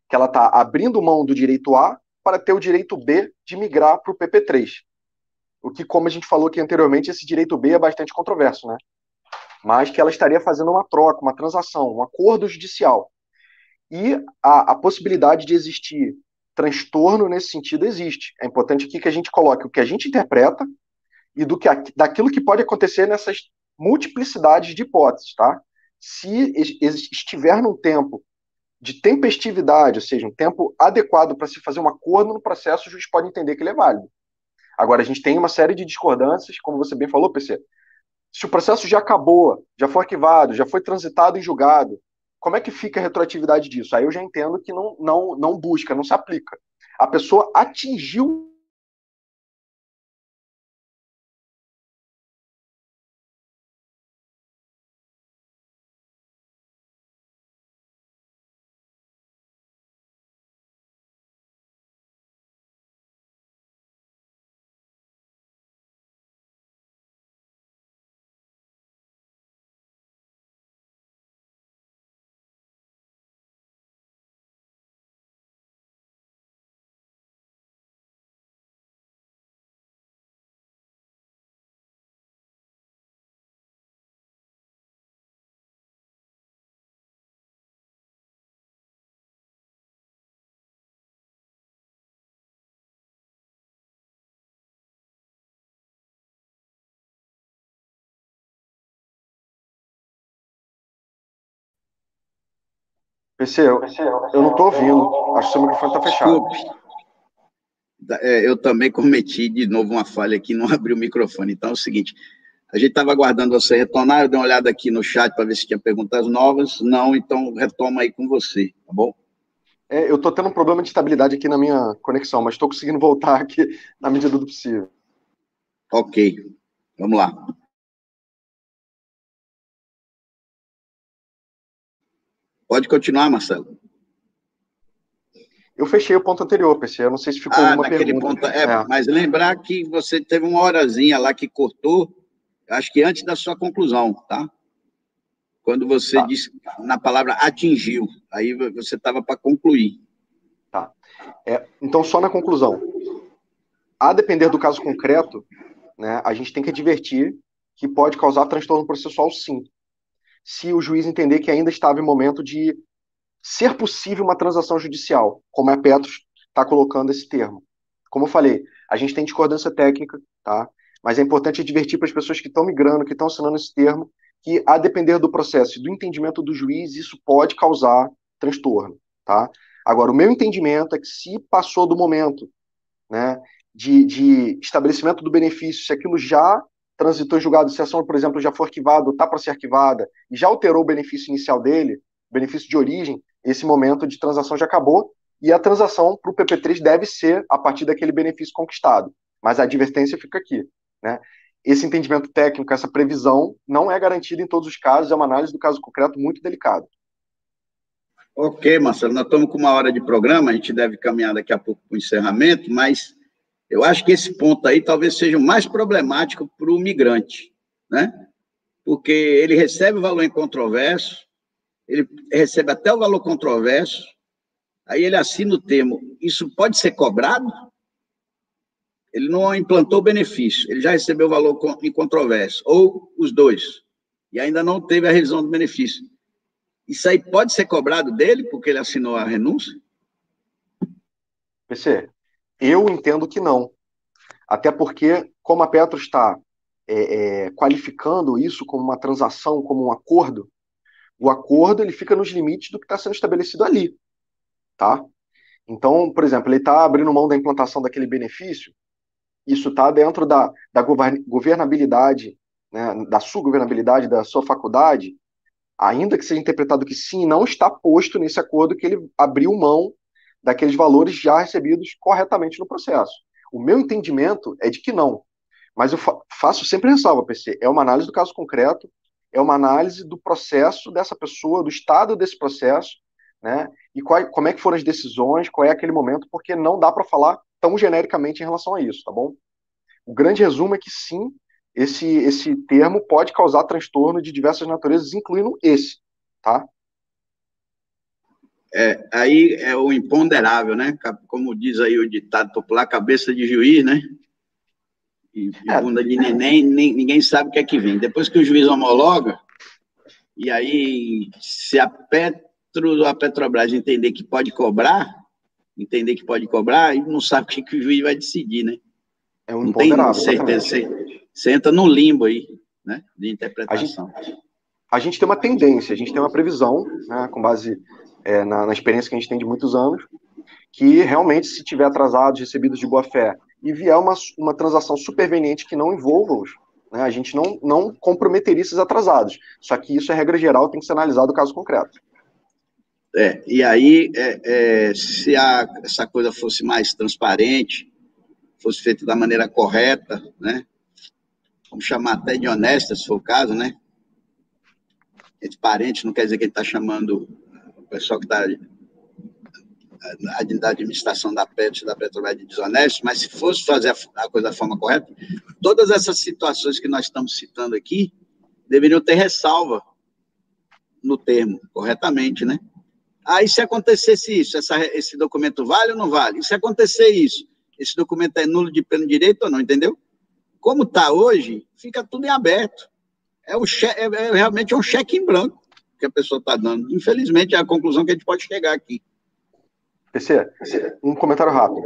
Que ela está abrindo mão do direito A para ter o direito B de migrar para o PP3. O que, como a gente falou aqui anteriormente, esse direito B é bastante controverso, né? Mas que ela estaria fazendo uma troca, uma transação, um acordo judicial. E a possibilidade de existir transtorno nesse sentido existe. É importante aqui que a gente coloque o que a gente interpreta e daquilo que pode acontecer nessas multiplicidades de hipóteses, tá? se estiver num tempo de tempestividade, ou seja, um tempo adequado para se fazer um acordo no processo, o juiz pode entender que ele é válido. Agora, a gente tem uma série de discordâncias, como você bem falou, PC. Se o processo já acabou, já foi arquivado, já foi transitado em julgado, como é que fica a retroatividade disso? Aí eu já entendo que não busca, não se aplica. A pessoa atingiu. PC, eu não estou ouvindo. Acho que seu microfone está fechado. Desculpe. Eu também cometi de novo uma falha aqui, não abri o microfone. Então é o seguinte, a gente estava aguardando você retornar, eu dei uma olhada aqui no chat para ver se tinha perguntas novas. Não, então retoma aí com você, tá bom? Eu estou tendo um problema de estabilidade aqui na minha conexão, mas estou conseguindo voltar aqui na medida do possível. Ok, vamos lá. Pode continuar, Marcelo. Eu fechei o ponto anterior, PC. Eu não sei se ficou alguma pergunta. Ponto, mas lembrar que você teve uma horazinha lá que cortou, acho que antes da sua conclusão, tá? Quando você disse na palavra atingiu, aí você estava para concluir. Tá. Então, só na conclusão. A depender do caso concreto, né, a gente tem que advertir que pode causar transtorno processual, sim. Se o juiz entender que ainda estava em momento de ser possível uma transação judicial, como a Petros está colocando esse termo. Como eu falei, a gente tem discordância técnica, tá? Mas é importante advertir para as pessoas que estão migrando, que estão assinando esse termo, que a depender do processo e do entendimento do juiz, isso pode causar transtorno, tá? Agora, o meu entendimento é que se passou do momento, né, de estabelecimento do benefício, se aquilo já transitou em julgado, se a ação, por exemplo, já foi arquivada, está para ser arquivada, e já alterou o benefício inicial dele, benefício de origem, esse momento de transação já acabou, e a transação para o PP3 deve ser a partir daquele benefício conquistado. Mas a advertência fica aqui, né? Esse entendimento técnico, essa previsão, não é garantida em todos os casos, é uma análise do caso concreto muito delicada. Ok, Marcelo, nós estamos com uma hora de programa, a gente deve caminhar daqui a pouco para o encerramento, mas eu acho que esse ponto aí talvez seja o mais problemático para o migrante, né? Porque ele recebe o valor incontroverso, ele recebe até o valor controverso, aí ele assina o termo. Isso pode ser cobrado? Ele não implantou o benefício, ele já recebeu o valor incontroverso, ou os dois, e ainda não teve a revisão do benefício. Isso aí pode ser cobrado dele, porque ele assinou a renúncia? PC, eu entendo que não. Até porque, como a Petros está qualificando isso como uma transação, como um acordo, o acordo ele fica nos limites do que está sendo estabelecido ali, tá? Então, por exemplo, ele está abrindo mão da implantação daquele benefício, isso está dentro da governabilidade, né, da sua governabilidade, da sua faculdade, ainda que seja interpretado que sim, não está posto nesse acordo que ele abriu mão daqueles valores já recebidos corretamente no processo. O meu entendimento é de que não. Mas eu faço sempre ressalva, PC. É uma análise do caso concreto, é uma análise do processo dessa pessoa, do estado desse processo, né? E como é que foram as decisões, qual é aquele momento, porque não dá para falar tão genericamente em relação a isso, tá bom? O grande resumo é que sim, esse termo pode causar transtorno de diversas naturezas, incluindo esse, tá? Aí é o imponderável, né? Como diz aí o ditado popular, cabeça de juiz, né? E bunda de neném, ninguém sabe o que é que vem. Depois que o juiz homologa, e aí se a Petros ou a Petrobras entender que pode cobrar, aí não sabe o que o juiz vai decidir, né? É um não tem imponderável, certeza. Você entra num limbo aí, né? De interpretação. a gente tem uma tendência, a gente tem uma previsão, né, com base na experiência que a gente tem de muitos anos, que realmente, se tiver atrasados, recebidos de boa fé, e vier uma transação superveniente que não envolva-os, né, a gente não comprometeria esses atrasados. Só que isso é regra geral, tem que ser analisado o caso concreto. E aí, se essa coisa fosse mais transparente, fosse feita da maneira correta, né? Vamos chamar até de honesta, se for o caso, né? Entre parentes, não quer dizer que ele está chamando o pessoal que está da administração da Petrobras de desonesto, mas se fosse fazer a coisa da forma correta, todas essas situações que nós estamos citando aqui deveriam ter ressalva no termo, corretamente, né? Aí, se acontecesse isso, esse documento vale ou não vale? E se acontecer isso, esse documento é nulo de pleno direito ou não, entendeu? Como está hoje, fica tudo em aberto. Realmente um cheque em branco que a pessoa está dando. Infelizmente, é a conclusão que a gente pode chegar aqui. PC, um comentário rápido.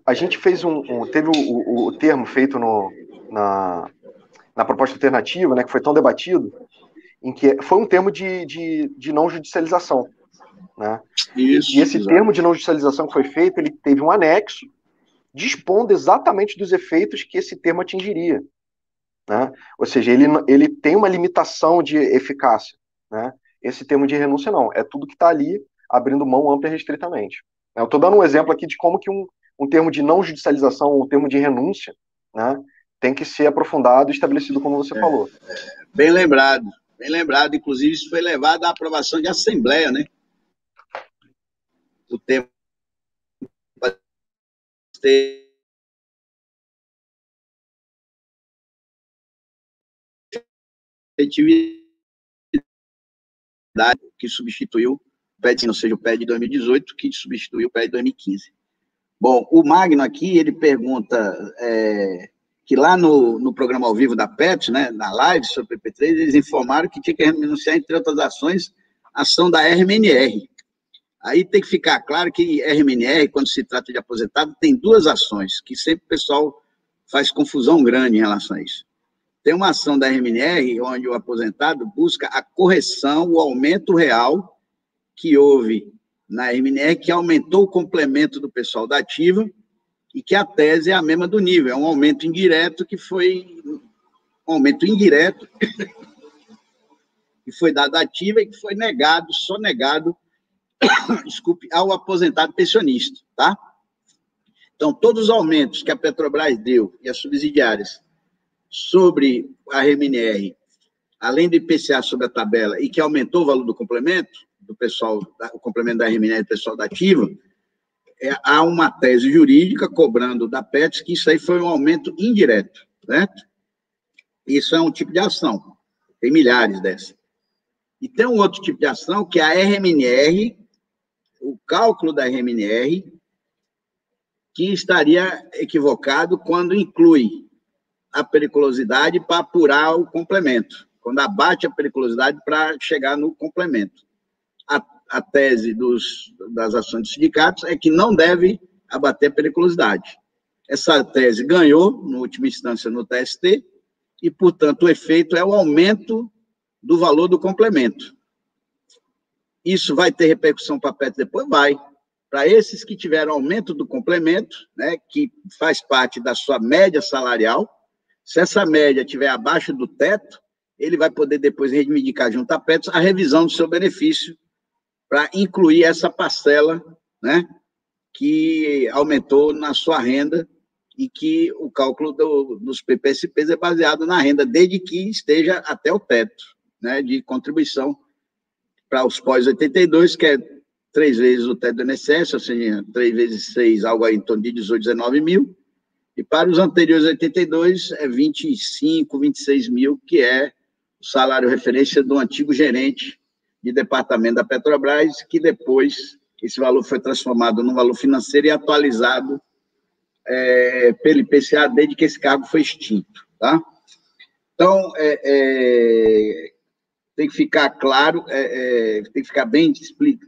A gente fez teve o termo feito na proposta alternativa, né, que foi tão debatido, em que foi um termo de não judicialização, né? Isso, e esse termo de não judicialização que foi feito, ele teve um anexo dispondo exatamente dos efeitos que esse termo atingiria, né? Ou seja, ele tem uma limitação de eficácia, né? Esse termo de renúncia não, é tudo que está ali abrindo mão ampla e restritamente. Eu estou dando um exemplo aqui de como que um termo de não judicialização, um termo de renúncia, né, tem que ser aprofundado e estabelecido como você falou. Bem lembrado, inclusive isso foi levado à aprovação de assembleia, né? O termo efetividade que substituiu o PED, ou seja, o PED de 2018, que substituiu o PED de 2015. Bom, o Magno aqui, ele pergunta que lá no programa ao vivo da PET, né, na live sobre o PP3, eles informaram que tinha que renunciar, entre outras ações, a ação da RMNR. Aí tem que ficar claro que RMNR, quando se trata de aposentado, tem duas ações, que sempre o pessoal faz confusão grande em relação a isso. Tem uma ação da RMNR, onde o aposentado busca a correção, o aumento real que houve na RMNR, que aumentou o complemento do pessoal da ativa, e que a tese é a mesma do nível, é um aumento indireto que foi que foi dado à ativa e que foi só negado, desculpe, ao aposentado pensionista, tá? Então, todos os aumentos que a Petrobras deu e as subsidiárias sobre a RMNR, além do IPCA sobre a tabela, e que aumentou o valor do complemento, do pessoal, o complemento da RMNR do pessoal da ativa, há uma tese jurídica cobrando da PETS que isso aí foi um aumento indireto, certo? Isso é um tipo de ação, tem milhares dessas. E tem um outro tipo de ação, que é a RMNR, o cálculo da RMNR, que estaria equivocado quando inclui a periculosidade para apurar o complemento, quando abate a periculosidade para chegar no complemento. A tese das ações dos sindicatos é que não deve abater a periculosidade. Essa tese ganhou, na última instância, no TST, e, portanto, o efeito é o aumento do valor do complemento. Isso vai ter repercussão para a PET depois? Vai. Para esses que tiveram aumento do complemento, né, que faz parte da sua média salarial, se essa média estiver abaixo do teto, ele vai poder depois reivindicar junto à PET a revisão do seu benefício para incluir essa parcela, né, que aumentou na sua renda e que o cálculo dos PPSPs é baseado na renda, desde que esteja até o teto, né, de contribuição para os pós-82, que é 3 vezes o teto do INSS, ou seja, 3 vezes 6, algo aí em torno de 18, 19 mil, e para os anteriores 82 é 25, 26 mil, que é o salário referência do antigo gerente de departamento da Petrobras, que depois esse valor foi transformado num valor financeiro e atualizado pelo IPCA desde que esse cargo foi extinto, tá? Então, tem que ficar claro, tem que ficar bem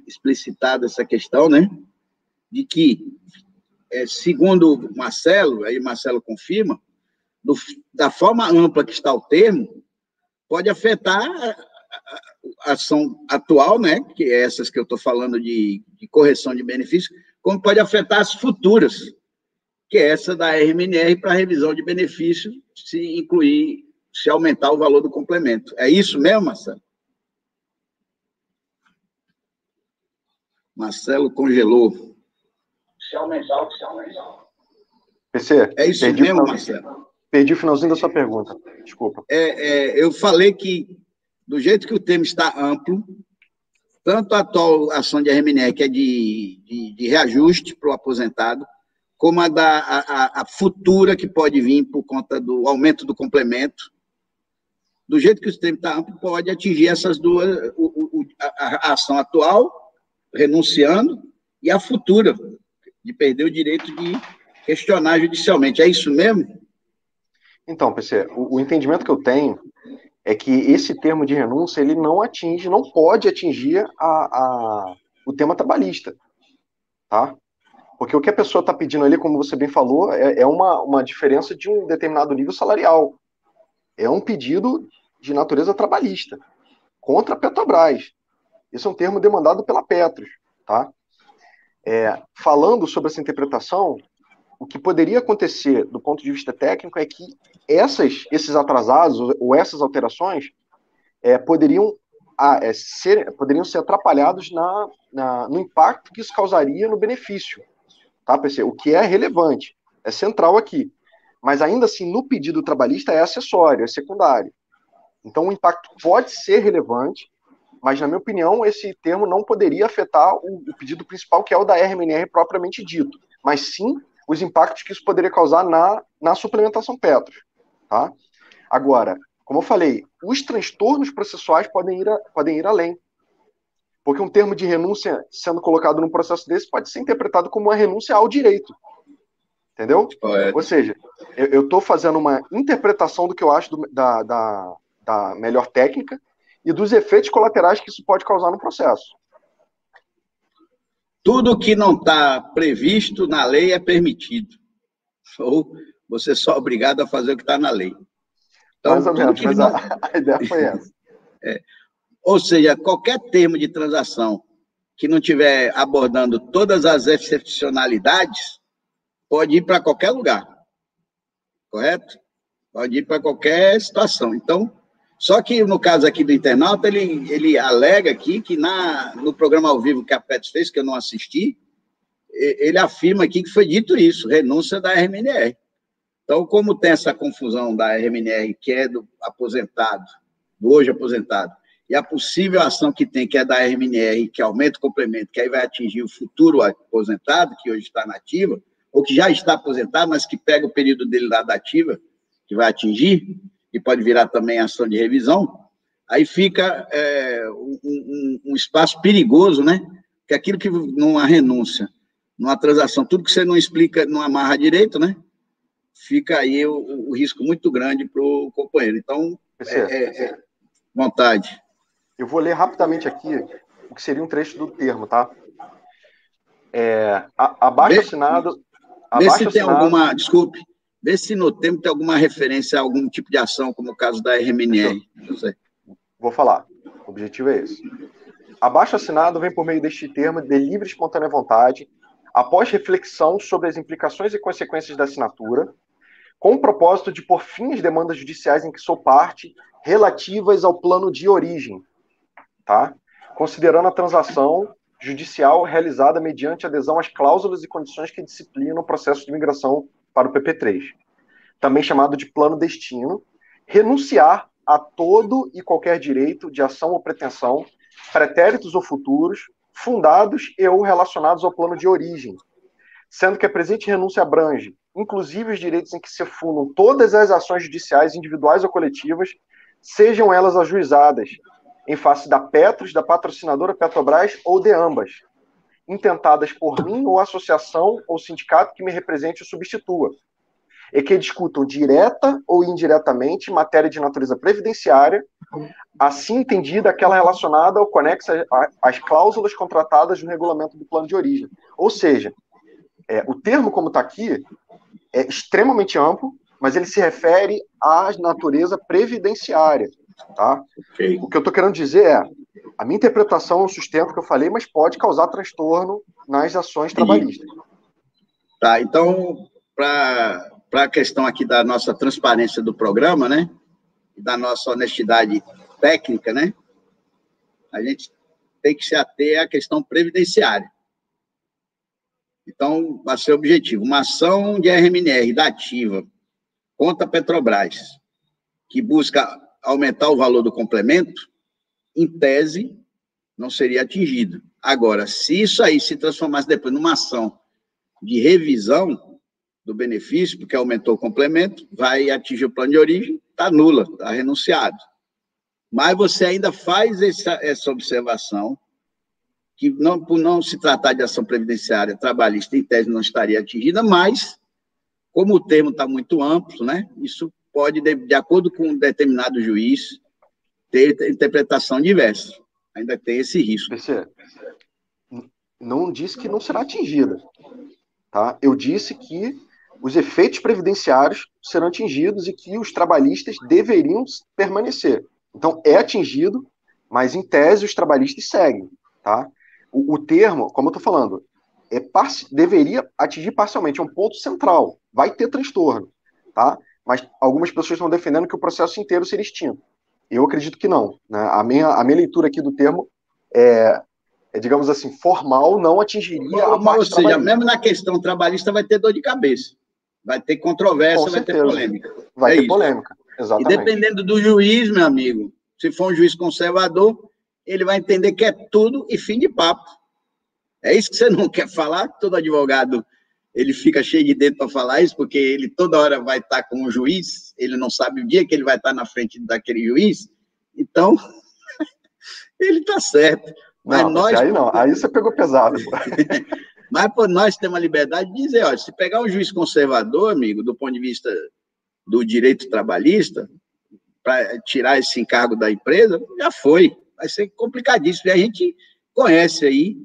explicitada essa questão, né, de que, segundo o Marcelo, aí Marcelo confirma, da forma ampla que está o termo, pode afetar a ação atual, né, que é essas que eu estou falando de correção de benefícios, como pode afetar as futuras, que é essa da RMNR para revisão de benefícios, se aumentar o valor do complemento. É isso mesmo, Marcelo? Marcelo congelou. Se aumentar o que se aumentar. PC, é isso mesmo, Marcelo? Perdi o finalzinho da sua pergunta. Desculpa. Eu falei que, do jeito que o tema está amplo, tanto a atual ação de RMNR, que é de reajuste para o aposentado, como a futura, que pode vir por conta do aumento do complemento, do jeito que o tema está amplo, pode atingir essas duas, a ação atual, renunciando, e a futura, de perder o direito de questionar judicialmente. É isso mesmo? Então, PC, o entendimento que eu tenho é que esse termo de renúncia, ele não pode atingir o tema trabalhista, tá? Porque o que a pessoa está pedindo ali, como você bem falou, é uma diferença de um determinado nível salarial. É um pedido de natureza trabalhista, contra a Petrobras. Esse é um termo demandado pela Petros, tá? Falando sobre essa interpretação, o que poderia acontecer do ponto de vista técnico é que esses atrasados ou essas alterações poderiam ser atrapalhados no impacto que isso causaria no benefício, tá, PC? O que é relevante, é central aqui. Mas ainda assim, no pedido trabalhista é acessório, é secundário. Então o impacto pode ser relevante, mas na minha opinião esse termo não poderia afetar o pedido principal, que é o da RMNR propriamente dito, mas sim os impactos que isso poderia causar na suplementação Petros, tá? Agora, como eu falei, os transtornos processuais podem ir além. Porque um termo de renúncia sendo colocado num processo desse pode ser interpretado como uma renúncia ao direito. Entendeu? Ou seja, eu estou fazendo uma interpretação do que eu acho da melhor técnica e dos efeitos colaterais que isso pode causar no processo. Tudo que não está previsto na lei é permitido. Ou você só é obrigado a fazer o que está na lei. Então, mais ou menos, mas a ideia foi essa. Ou seja, qualquer termo de transação que não estiver abordando todas as excepcionalidades pode ir para qualquer lugar. Correto? Pode ir para qualquer situação. Então, só que no caso aqui do internauta, ele alega aqui que no programa ao vivo que a Petros fez, que eu não assisti, ele afirma aqui que foi dito isso, renúncia da RMNR. Então, como tem essa confusão da RMNR, que é do aposentado, do hoje aposentado, e a possível ação que tem, que é da RMNR, que aumenta o complemento, que aí vai atingir o futuro aposentado, que hoje está na ativa, ou que já está aposentado, mas que pega o período dele lá da ativa, que vai atingir, e pode virar também ação de revisão, aí fica um espaço perigoso, né? Que aquilo que numa renúncia, numa transação, tudo que você não explica, não amarra direito, né? Fica aí o risco muito grande para o companheiro. Então, vontade. Eu vou ler rapidamente aqui o que seria um trecho do termo, tá? Abaixo assinado... Vê se tem alguma... Desculpe. Vê se no termo tem alguma referência a algum tipo de ação, como o caso da RMNR. Vou falar. O objetivo é esse. Abaixo assinado vem por meio deste termo de livre e espontânea vontade, após reflexão sobre as implicações e consequências da assinatura, com o propósito de pôr fim às demandas judiciais em que sou parte, relativas ao plano de origem, tá? Considerando a transação judicial realizada mediante adesão às cláusulas e condições que disciplinam o processo de migração para o PP3, também chamado de plano destino, renunciar a todo e qualquer direito de ação ou pretensão, pretéritos ou futuros, fundados e ou relacionados ao plano de origem, sendo que a presente renúncia abrange, inclusive os direitos em que se fundam todas as ações judiciais individuais ou coletivas, sejam elas ajuizadas em face da Petros, da patrocinadora Petrobras ou de ambas, intentadas por mim ou associação ou sindicato que me represente ou substitua, e que discutam direta ou indiretamente matéria de natureza previdenciária, assim entendida aquela relacionada ou conexa às cláusulas contratadas no regulamento do plano de origem. Ou seja, o termo como está aqui é extremamente amplo, mas ele se refere à natureza previdenciária. tá? Okay. O que eu estou querendo dizer é, a minha interpretação é um sustento que eu falei, mas pode causar transtorno nas ações trabalhistas. Tá, então, para a questão aqui da nossa transparência do programa, né, e da nossa honestidade técnica, né, a gente tem que se ater à questão previdenciária. Então, vai ser o objetivo. Uma ação de RMNR da ativa contra a Petrobras, que busca aumentar o valor do complemento, em tese, não seria atingido. Agora, se isso aí se transformasse depois numa ação de revisão do benefício, porque aumentou o complemento, vai atingir o plano de origem, está nula, está renunciado. Mas você ainda faz essa observação, que não, por não se tratar de ação previdenciária trabalhista, em tese não estaria atingida, mas, como o termo está muito amplo, né, isso pode, de acordo com um determinado juiz, ter interpretação diversa. Ainda tem esse risco. PC, não disse que não será atingida. Tá? Eu disse que os efeitos previdenciários serão atingidos e que os trabalhistas deveriam permanecer. Então, é atingido, mas, em tese, os trabalhistas seguem. Tá? O termo, como eu estou falando, deveria atingir parcialmente, é um ponto central. Vai ter transtorno. Tá? Mas algumas pessoas estão defendendo que o processo inteiro seria extinto. Eu acredito que não. Né? A minha leitura aqui do termo digamos assim, formal, não atingiria a parte. Ou seja, mesmo na questão trabalhista vai ter dor de cabeça. Vai ter controvérsia, vai ter polêmica. Vai ter polêmica, exatamente. E dependendo do juiz, meu amigo, se for um juiz conservador, ele vai entender que é tudo e fim de papo. É isso que você não quer falar? Todo advogado, ele fica cheio de dedo para falar isso, porque ele toda hora vai estar com o juiz, ele não sabe o dia que ele vai estar na frente daquele juiz, então, ele está certo. Mas não, nós, aí não, aí você pegou pesado. Mas por nós temos a liberdade de dizer, olha, se pegar um juiz conservador, amigo, do ponto de vista do direito trabalhista, para tirar esse encargo da empresa, já foi. Vai ser complicadíssimo. E a gente conhece aí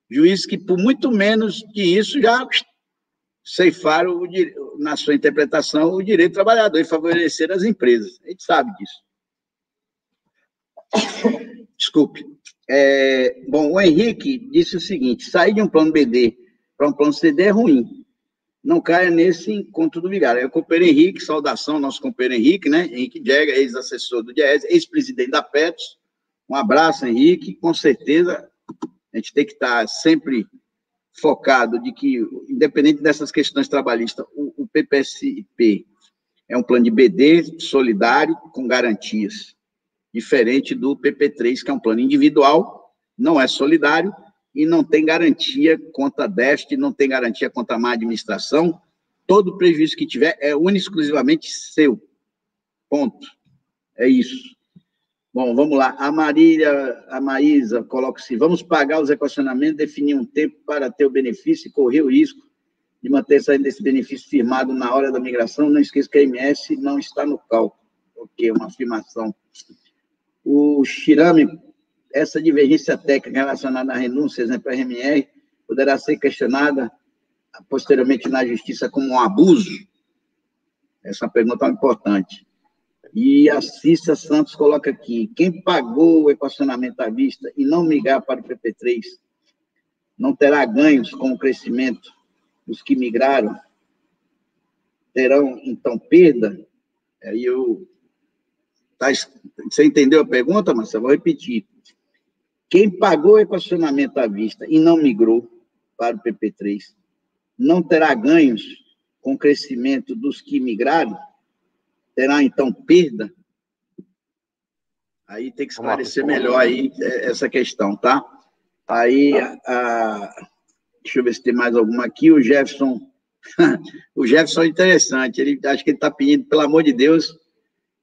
juízes que, por muito menos que isso, já ceifaram, na sua interpretação, o direito do trabalhador e favoreceram as empresas. A gente sabe disso. Desculpe. Bom, o Henrique disse o seguinte: sair de um plano BD para um plano CD é ruim. Não caia nesse encontro do vigário. É o companheiro Henrique, saudação, nosso companheiro Henrique, né? Henrique Jäger, ex-assessor do DIEESE, ex-presidente da PETS. Um abraço, Henrique. Com certeza, a gente tem que estar sempre focado de que, independente dessas questões trabalhistas, o PPSP é um plano de BD solidário com garantias, diferente do PP3, que é um plano individual, não é solidário e não tem garantia contra déficit, não tem garantia contra má administração. Todo prejuízo que tiver é único e exclusivamente seu. Ponto. É isso. Bom, vamos lá. A Maísa coloca assim: vamos pagar os equacionamentos, definir um tempo para ter o benefício e correr o risco de manter saindo desse benefício firmado na hora da migração. Não esqueça que a MS não está no cálculo. Ok, uma afirmação. O Shirami, essa divergência técnica relacionada à renúncia, exemplo, RMR, poderá ser questionada posteriormente na justiça como um abuso? Essa é uma pergunta importante. E a Cissa Santos coloca aqui: quem pagou o equacionamento à vista e não migrar para o PP3 não terá ganhos com o crescimento dos que migraram? Terão, então, perda? Aí você entendeu a pergunta, Marcelo? Vou repetir. Quem pagou o equacionamento à vista e não migrou para o PP3 não terá ganhos com o crescimento dos que migraram? Terá, então, perda? Aí tem que esclarecer melhor aí essa questão, tá? Aí, deixa eu ver se tem mais alguma aqui. O Jefferson, o Jefferson é interessante. Acho que ele está pedindo, pelo amor de Deus,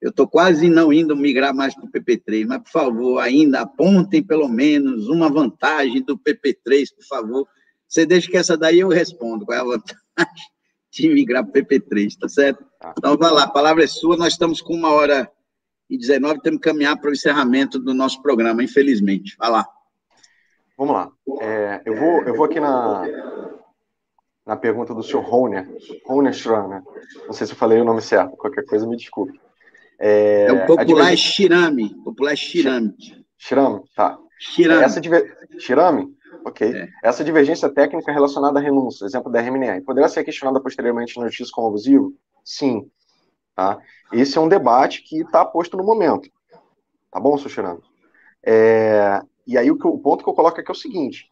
eu estou quase não indo migrar mais para o PP3, mas, por favor, ainda apontem pelo menos uma vantagem do PP3, por favor. Você deixa que essa daí eu respondo, qual é a vantagem de migrar para o PP3, tá certo? Então, vai lá, a palavra é sua. Nós estamos com 1h19, temos que caminhar para o encerramento do nosso programa, infelizmente. Vai lá. Vamos lá. Eu vou aqui na pergunta do senhor Roner Schran, né? Não sei se eu falei o nome certo, qualquer coisa me desculpe. O popular Shirame. Popular Shirame. Shirame, tá. Shirame? Ok. Essa divergência técnica relacionada à renúncia, exemplo da RMNR, poderá ser questionada posteriormente na justiça como abusivo? Sim. Tá? Esse é um debate que está posto no momento. Tá bom, seu Shirame? E aí o ponto que eu coloco aqui é o seguinte: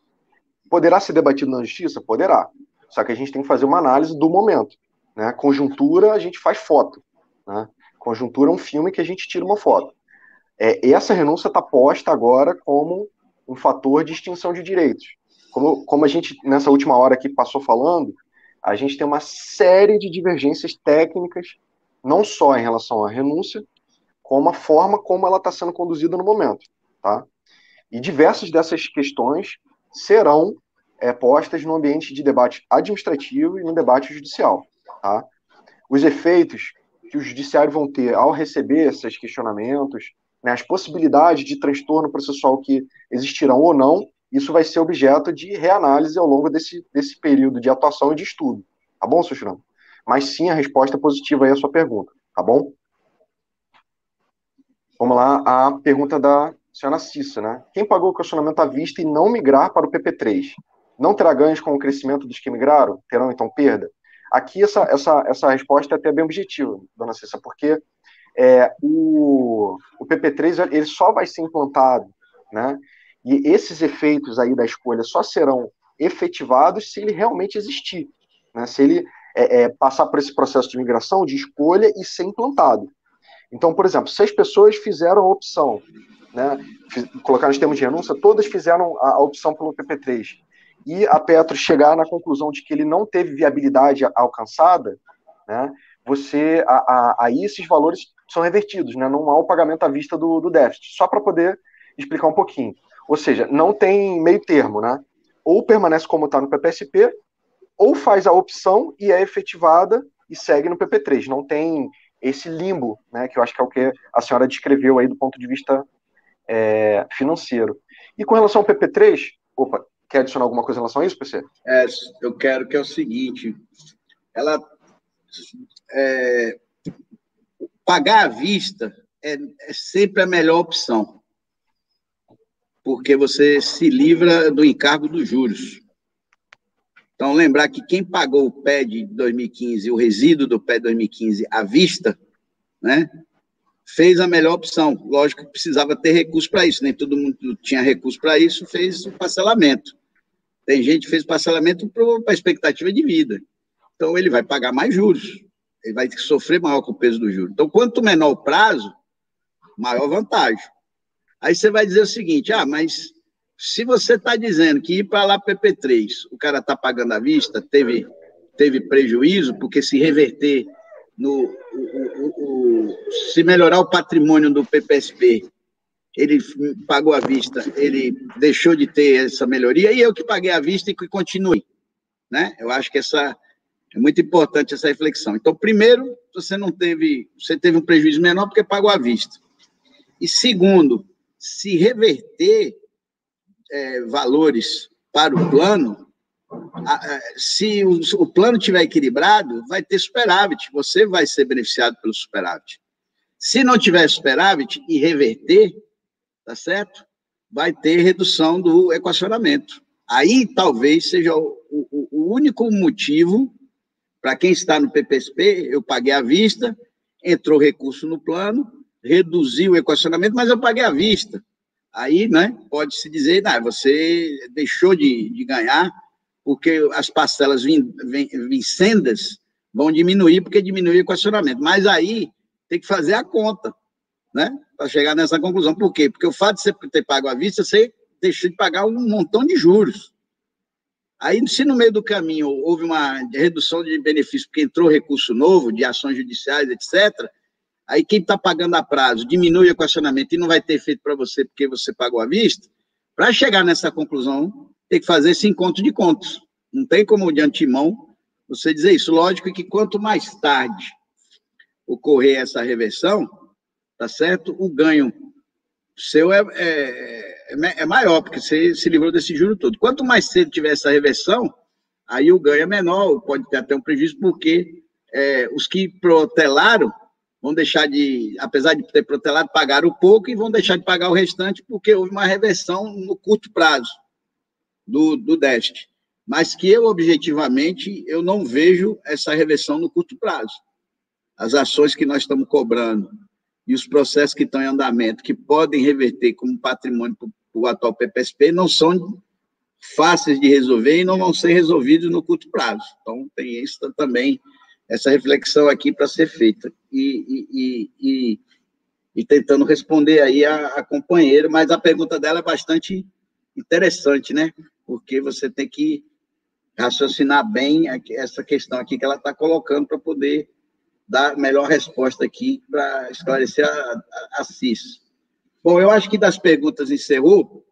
poderá ser debatido na justiça? Poderá. Só que a gente tem que fazer uma análise do momento. Né? Conjuntura, a gente faz foto. Né? Conjuntura é um filme que a gente tira uma foto. Essa renúncia está posta agora como um fator de extinção de direitos. Como a gente, nessa última hora aqui, passou falando, a gente tem uma série de divergências técnicas, não só em relação à renúncia, como a forma como ela está sendo conduzida no momento. Tá? E diversas dessas questões serão postas no ambiente de debate administrativo e no debate judicial. Tá? Os efeitos que o judiciário vão ter ao receber esses questionamentos, né, as possibilidades de transtorno processual que existirão ou não, isso vai ser objeto de reanálise ao longo desse período de atuação e de estudo. Tá bom, seu Chirão? Mas sim, a resposta é positiva aí à sua pergunta. Tá bom? Vamos lá, a pergunta da senhora Cissa, né? Quem pagou o questionamento à vista e não migrar para o PP3, não terá ganhos com o crescimento dos que migraram? Terão, então, perda? Aqui, essa resposta é até bem objetiva, dona Cissa, porque o PP3 ele só vai ser implantado, né? E esses efeitos aí da escolha só serão efetivados se ele realmente existir, né? Se ele passar por esse processo de migração, de escolha e ser implantado. Então, por exemplo, 6 pessoas fizeram a opção, né? Colocar nos termos de renúncia, todas fizeram a opção pelo PP3. E a Petro chegar na conclusão de que ele não teve viabilidade alcançada, né? Aí esses valores são revertidos, né? Não há o pagamento à vista do déficit. Só para poder explicar um pouquinho. Ou seja, não tem meio termo, né? Ou permanece como está no PPSP, ou faz a opção e é efetivada e segue no PP3. Não tem esse limbo, né? Que eu acho que é o que a senhora descreveu aí do ponto de vista financeiro. E com relação ao PP3, quer adicionar alguma coisa em relação a isso, PC? Eu quero que é o seguinte, pagar à vista é sempre a melhor opção, porque você se livra do encargo dos juros. Então, lembrar que quem pagou o PED de 2015, o resíduo do PED de 2015 à vista, né, fez a melhor opção. Lógico que precisava ter recurso para isso, nem todo mundo tinha recurso para isso, fez o parcelamento. Tem gente que fez parcelamento para a expectativa de vida. Então, ele vai pagar mais juros. Ele vai sofrer maior com o peso do juro. Então, quanto menor o prazo, maior vantagem. Aí você vai dizer o seguinte, mas se você está dizendo que ir para lá PP3, o cara está pagando à vista, teve prejuízo, porque se reverter, se melhorar o patrimônio do PPSP, ele pagou à vista, ele deixou de ter essa melhoria, e eu que paguei à vista e que continue. Né? Eu acho que é muito importante essa reflexão. Então, primeiro, você teve um prejuízo menor porque pagou à vista. E segundo, se reverter valores para o plano, se o plano estiver equilibrado, vai ter superávit, você vai ser beneficiado pelo superávit. Se não tiver superávit e reverter, tá certo? Vai ter redução do equacionamento. Aí talvez seja o único motivo para quem está no PPSP, eu paguei à vista, entrou recurso no plano, reduziu o equacionamento, mas eu paguei à vista. Aí, né, pode-se dizer, você deixou de ganhar, porque as parcelas vincendas vão diminuir, porque diminui o equacionamento. Mas aí tem que fazer a conta, né, para chegar nessa conclusão. Por quê? Porque o fato de você ter pago à vista, você deixou de pagar um montão de juros. Aí, se no meio do caminho houve uma redução de benefício, porque entrou recurso novo, de ações judiciais, etc., aí quem está pagando a prazo diminui o equacionamento e não vai ter efeito para você porque você pagou à vista, para chegar nessa conclusão, tem que fazer esse encontro de contas. Não tem como, de antemão, você dizer isso. Lógico que quanto mais tarde ocorrer essa reversão, tá certo? O ganho seu é maior, porque você se livrou desse juro todo. Quanto mais cedo tiver essa reversão, aí o ganho é menor, pode ter até um prejuízo, porque os que protelaram vão deixar de, apesar de ter protelado, pagaram pouco e vão deixar de pagar o restante porque houve uma reversão no curto prazo do déficit. Mas que eu, objetivamente, eu não vejo essa reversão no curto prazo. As ações que nós estamos cobrando e os processos que estão em andamento, que podem reverter como patrimônio para o atual PPSP, não são fáceis de resolver e não vão ser resolvidos no curto prazo. Então, tem isso também, essa reflexão aqui para ser feita. E tentando responder aí a companheira, mas a pergunta dela é bastante interessante, né? Porque você tem que raciocinar bem essa questão aqui que ela está colocando para poder dar a melhor resposta aqui para esclarecer a CIS. Bom, eu acho que das perguntas encerrou,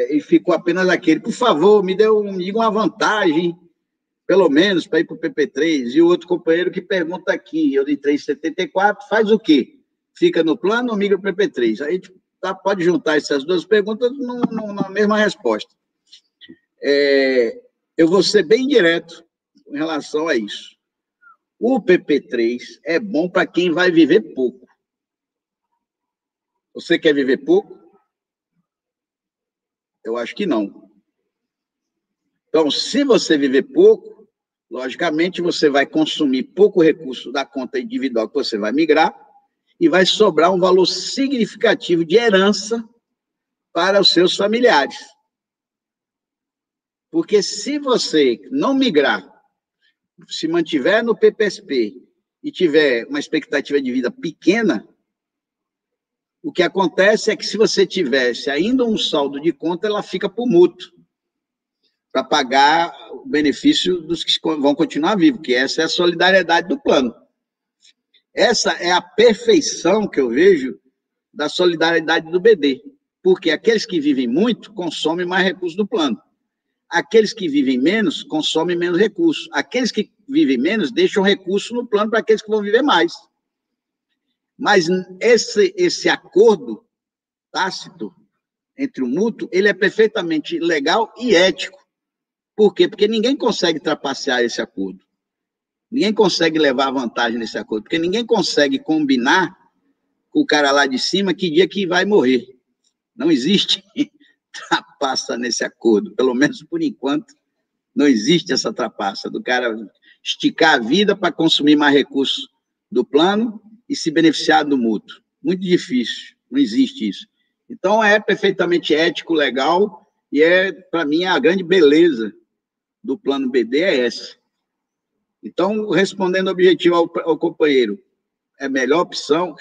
e ficou apenas aquele. Por favor, me diga uma vantagem, pelo menos, para ir para o PP3. E o outro companheiro que pergunta aqui, eu de 3,74, faz o quê? Fica no plano ou migra para o PP3? Aí a gente pode juntar essas duas perguntas na mesma resposta. Eu vou ser bem direto em relação a isso. O PP3 é bom para quem vai viver pouco. Você quer viver pouco? Eu acho que não. Então, se você viver pouco, logicamente você vai consumir pouco recurso da conta individual que você vai migrar e vai sobrar um valor significativo de herança para os seus familiares. Porque se você não migrar, se mantiver no PPSP e tiver uma expectativa de vida pequena, o que acontece é que se você tivesse ainda um saldo de conta, ela fica para o mútuo, para pagar o benefício dos que vão continuar vivos, que essa é a solidariedade do plano. Essa é a perfeição que eu vejo da solidariedade do BD, porque aqueles que vivem muito consomem mais recursos do plano. Aqueles que vivem menos consomem menos recursos. Aqueles que vivem menos deixam recursos no plano para aqueles que vão viver mais. Mas esse acordo tácito entre o mútuo, ele é perfeitamente legal e ético. Por quê? Porque ninguém consegue trapacear esse acordo. Ninguém consegue levar vantagem nesse acordo, porque ninguém consegue combinar com o cara lá de cima que dia que vai morrer. Não existe trapaça nesse acordo, pelo menos por enquanto, não existe essa trapaça do cara esticar a vida para consumir mais recursos do plano e se beneficiar do mútuo. Muito difícil, não existe isso. Então, é perfeitamente ético, legal, e para mim, a grande beleza do plano BD é essa. Então, respondendo objetivo ao companheiro, a melhor opção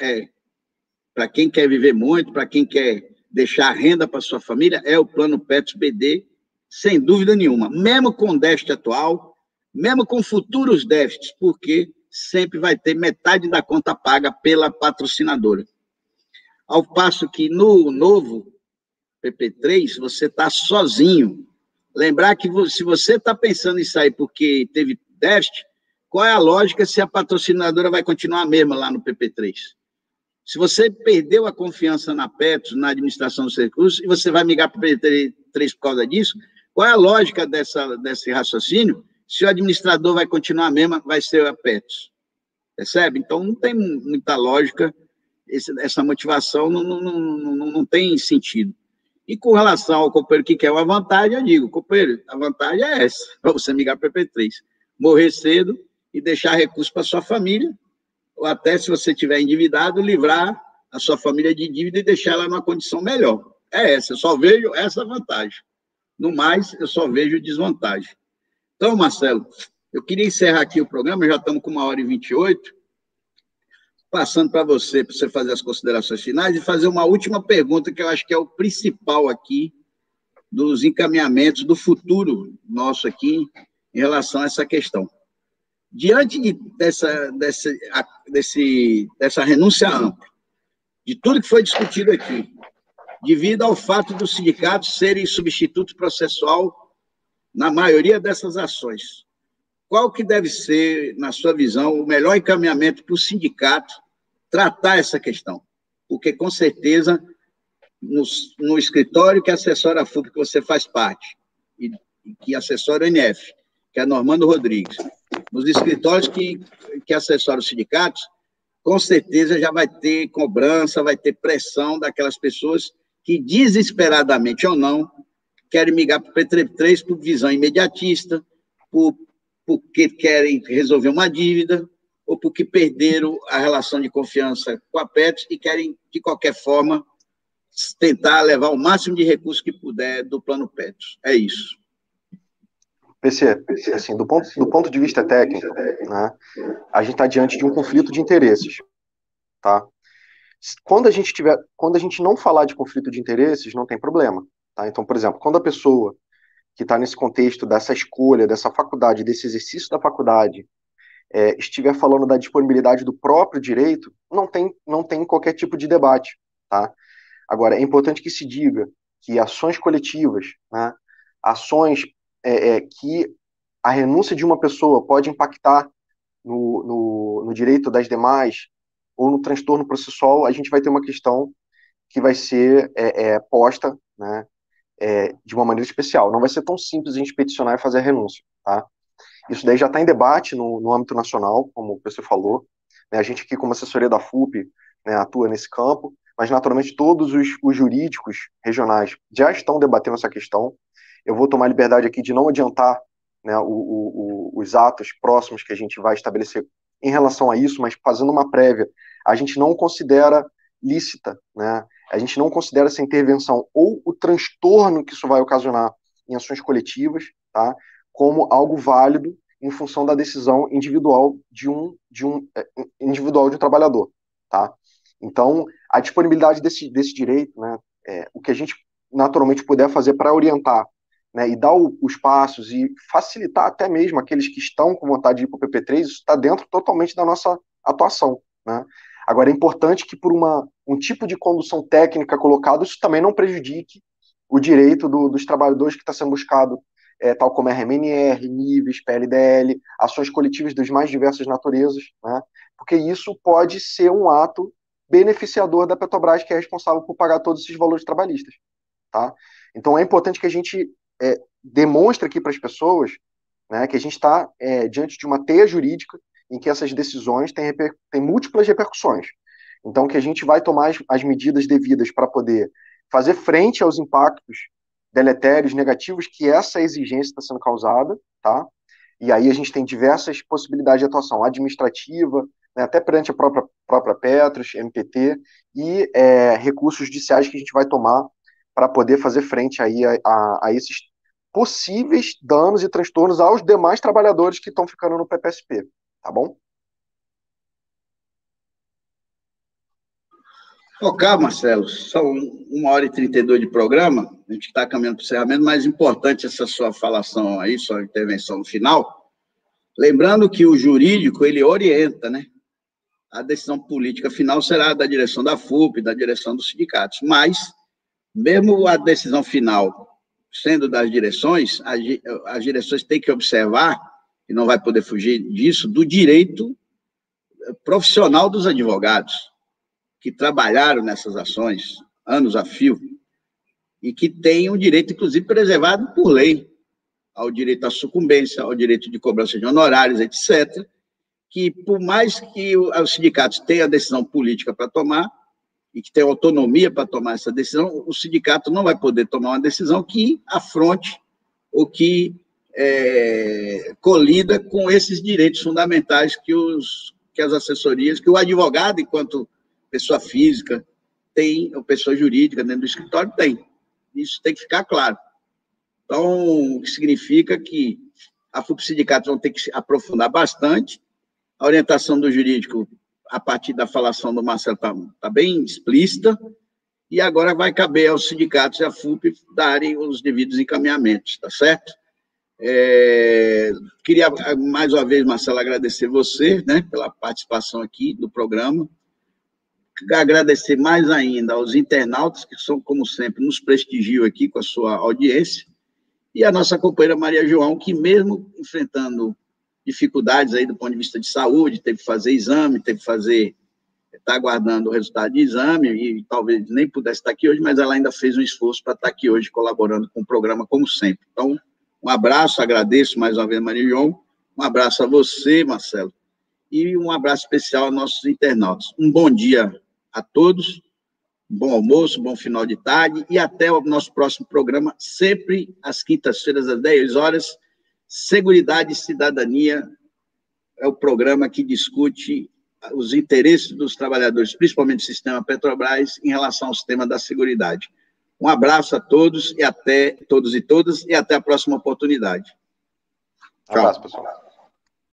para quem quer viver muito, para quem quer deixar renda para sua família, é o plano PEPS BD, sem dúvida nenhuma, mesmo com o déficit atual, mesmo com futuros déficits, porque sempre vai ter metade da conta paga pela patrocinadora. Ao passo que no novo PP3, você está sozinho. Lembrar que se você está pensando em sair porque teve déficit, qual é a lógica se a patrocinadora vai continuar a mesma lá no PP3? Se você perdeu a confiança na Petros, na administração dos recursos, e você vai migrar para o PP3 por causa disso, qual é a lógica desse raciocínio? Se o administrador vai continuar a mesma, vai ser a Petros. Percebe? Então, não tem muita lógica, essa motivação não tem sentido. E com relação ao companheiro que quer uma vantagem, eu digo, companheiro, a vantagem é essa, para você migrar para o PP3. Morrer cedo e deixar recursos para sua família, ou até, se você estiver endividado, livrar a sua família de dívida e deixar ela numa condição melhor. É essa, eu só vejo essa vantagem. No mais, eu só vejo desvantagem. Então, Marcelo, eu queria encerrar aqui o programa, já estamos com 1h28, passando para você fazer as considerações finais e fazer uma última pergunta, que eu acho que é o principal aqui dos encaminhamentos do futuro nosso aqui em relação a essa questão. Diante dessa renúncia ampla, de tudo que foi discutido aqui, devido ao fato dos sindicatos serem substituto processual na maioria dessas ações, qual que deve ser, na sua visão, o melhor encaminhamento para o sindicato tratar essa questão? Porque, com certeza, no escritório que assessora a FUP, que você faz parte, e que assessora o NF, que é Normando Rodrigues, nos escritórios que assessoram os sindicatos, com certeza já vai ter cobrança, vai ter pressão daquelas pessoas que, desesperadamente ou não, querem migrar para o P3 por visão imediatista, porque querem resolver uma dívida, ou porque perderam a relação de confiança com a Petros e querem, de qualquer forma, tentar levar o máximo de recursos que puder do plano Petros. É isso. PC, assim, do ponto de vista técnico, né, a gente está diante de um conflito de interesses, tá? Quando a gente não falar de conflito de interesses, não tem problema, tá? Então, por exemplo, quando a pessoa que está nesse contexto dessa escolha, dessa faculdade, desse exercício da faculdade, estiver falando da disponibilidade do próprio direito, não tem qualquer tipo de debate, tá? Agora, é importante que se diga que ações coletivas, né, ações que a renúncia de uma pessoa pode impactar no direito das demais ou no transtorno processual, a gente vai ter uma questão que vai ser posta, né, de uma maneira especial. Não vai ser tão simples a gente peticionar e fazer a renúncia, tá? Isso daí já está em debate no âmbito nacional, como você falou, né? A gente aqui, como assessoria da FUP, né, atua nesse campo, mas naturalmente todos os jurídicos regionais já estão debatendo essa questão. Eu vou tomar liberdade aqui de não adiantar, né, os atos próximos que a gente vai estabelecer em relação a isso, mas fazendo uma prévia, a gente não considera lícita, né? A gente não considera essa intervenção ou o transtorno que isso vai ocasionar em ações coletivas, tá, como algo válido em função da decisão individual de um trabalhador, tá? Então, a disponibilidade desse direito, né, o que a gente naturalmente puder fazer para orientar, né, e dar os passos e facilitar até mesmo aqueles que estão com vontade de ir para o PP3, isso está dentro totalmente da nossa atuação, né? Agora, é importante que por um tipo de condução técnica colocado, isso também não prejudique o direito dos trabalhadores que está sendo buscado, tal como RMNR, níveis, PLDL, ações coletivas das mais diversas naturezas, né? Porque isso pode ser um ato beneficiador da Petrobras, que é responsável por pagar todos esses valores trabalhistas, tá? Então, é importante que a gente demonstre aqui para as pessoas, né, que a gente está diante de uma teia jurídica em que essas decisões têm múltiplas repercussões. Então, que a gente vai tomar as medidas devidas para poder fazer frente aos impactos deletérios, negativos, que essa exigência está sendo causada, tá? E aí a gente tem diversas possibilidades de atuação administrativa, né, até perante a própria Petros, MPT, e recursos judiciais que a gente vai tomar para poder fazer frente aí a esses possíveis danos e transtornos aos demais trabalhadores que estão ficando no PPSP, tá bom? Ok, Marcelo, são 1h32 de programa, a gente está caminhando para o encerramento, mas importante essa sua falação aí, sua intervenção no final, lembrando que o jurídico, ele orienta, né? A decisão política final será da direção da FUP, da direção dos sindicatos, mas, mesmo a decisão final sendo das direções, as direções têm que observar, e não vai poder fugir disso, do direito profissional dos advogados, que trabalharam nessas ações, anos a fio, e que têm o direito, inclusive, preservado por lei, ao direito à sucumbência, ao direito de cobrança de honorários, etc., que, por mais que os sindicatos tenham a decisão política para tomar, e que tenham autonomia para tomar essa decisão, o sindicato não vai poder tomar uma decisão que afronte ou que colida com esses direitos fundamentais que as assessorias, que o advogado, enquanto pessoa física, tem, ou pessoa jurídica dentro do escritório, tem. Isso tem que ficar claro. Então, o que significa que a FUP Sindicatos vão ter que se aprofundar bastante. A orientação do jurídico, a partir da falação do Marcelo, está bem explícita, e agora vai caber aos sindicatos e à FUP darem os devidos encaminhamentos, tá certo? Queria, mais uma vez, Marcelo, agradecer você, né, pela participação aqui no programa, agradecer mais ainda aos internautas, que são, como sempre, nos prestigiam aqui com a sua audiência, e a nossa companheira Maria João, que mesmo enfrentando dificuldades aí do ponto de vista de saúde, teve que fazer exame, está aguardando o resultado de exame, e talvez nem pudesse estar aqui hoje, mas ela ainda fez um esforço para estar aqui hoje colaborando com o programa, como sempre. Então, um abraço, agradeço mais uma vez, Maria João, um abraço a você, Marcelo, e um abraço especial aos nossos internautas. Um bom dia a todos, bom almoço, bom final de tarde, e até o nosso próximo programa, sempre às quintas-feiras, às 10 horas. Seguridade e Cidadania é o programa que discute os interesses dos trabalhadores, principalmente do sistema Petrobras, em relação ao sistema da seguridade. Um abraço a todos e até todos e todas, e até a próxima oportunidade. Tchau. Um abraço, pessoal.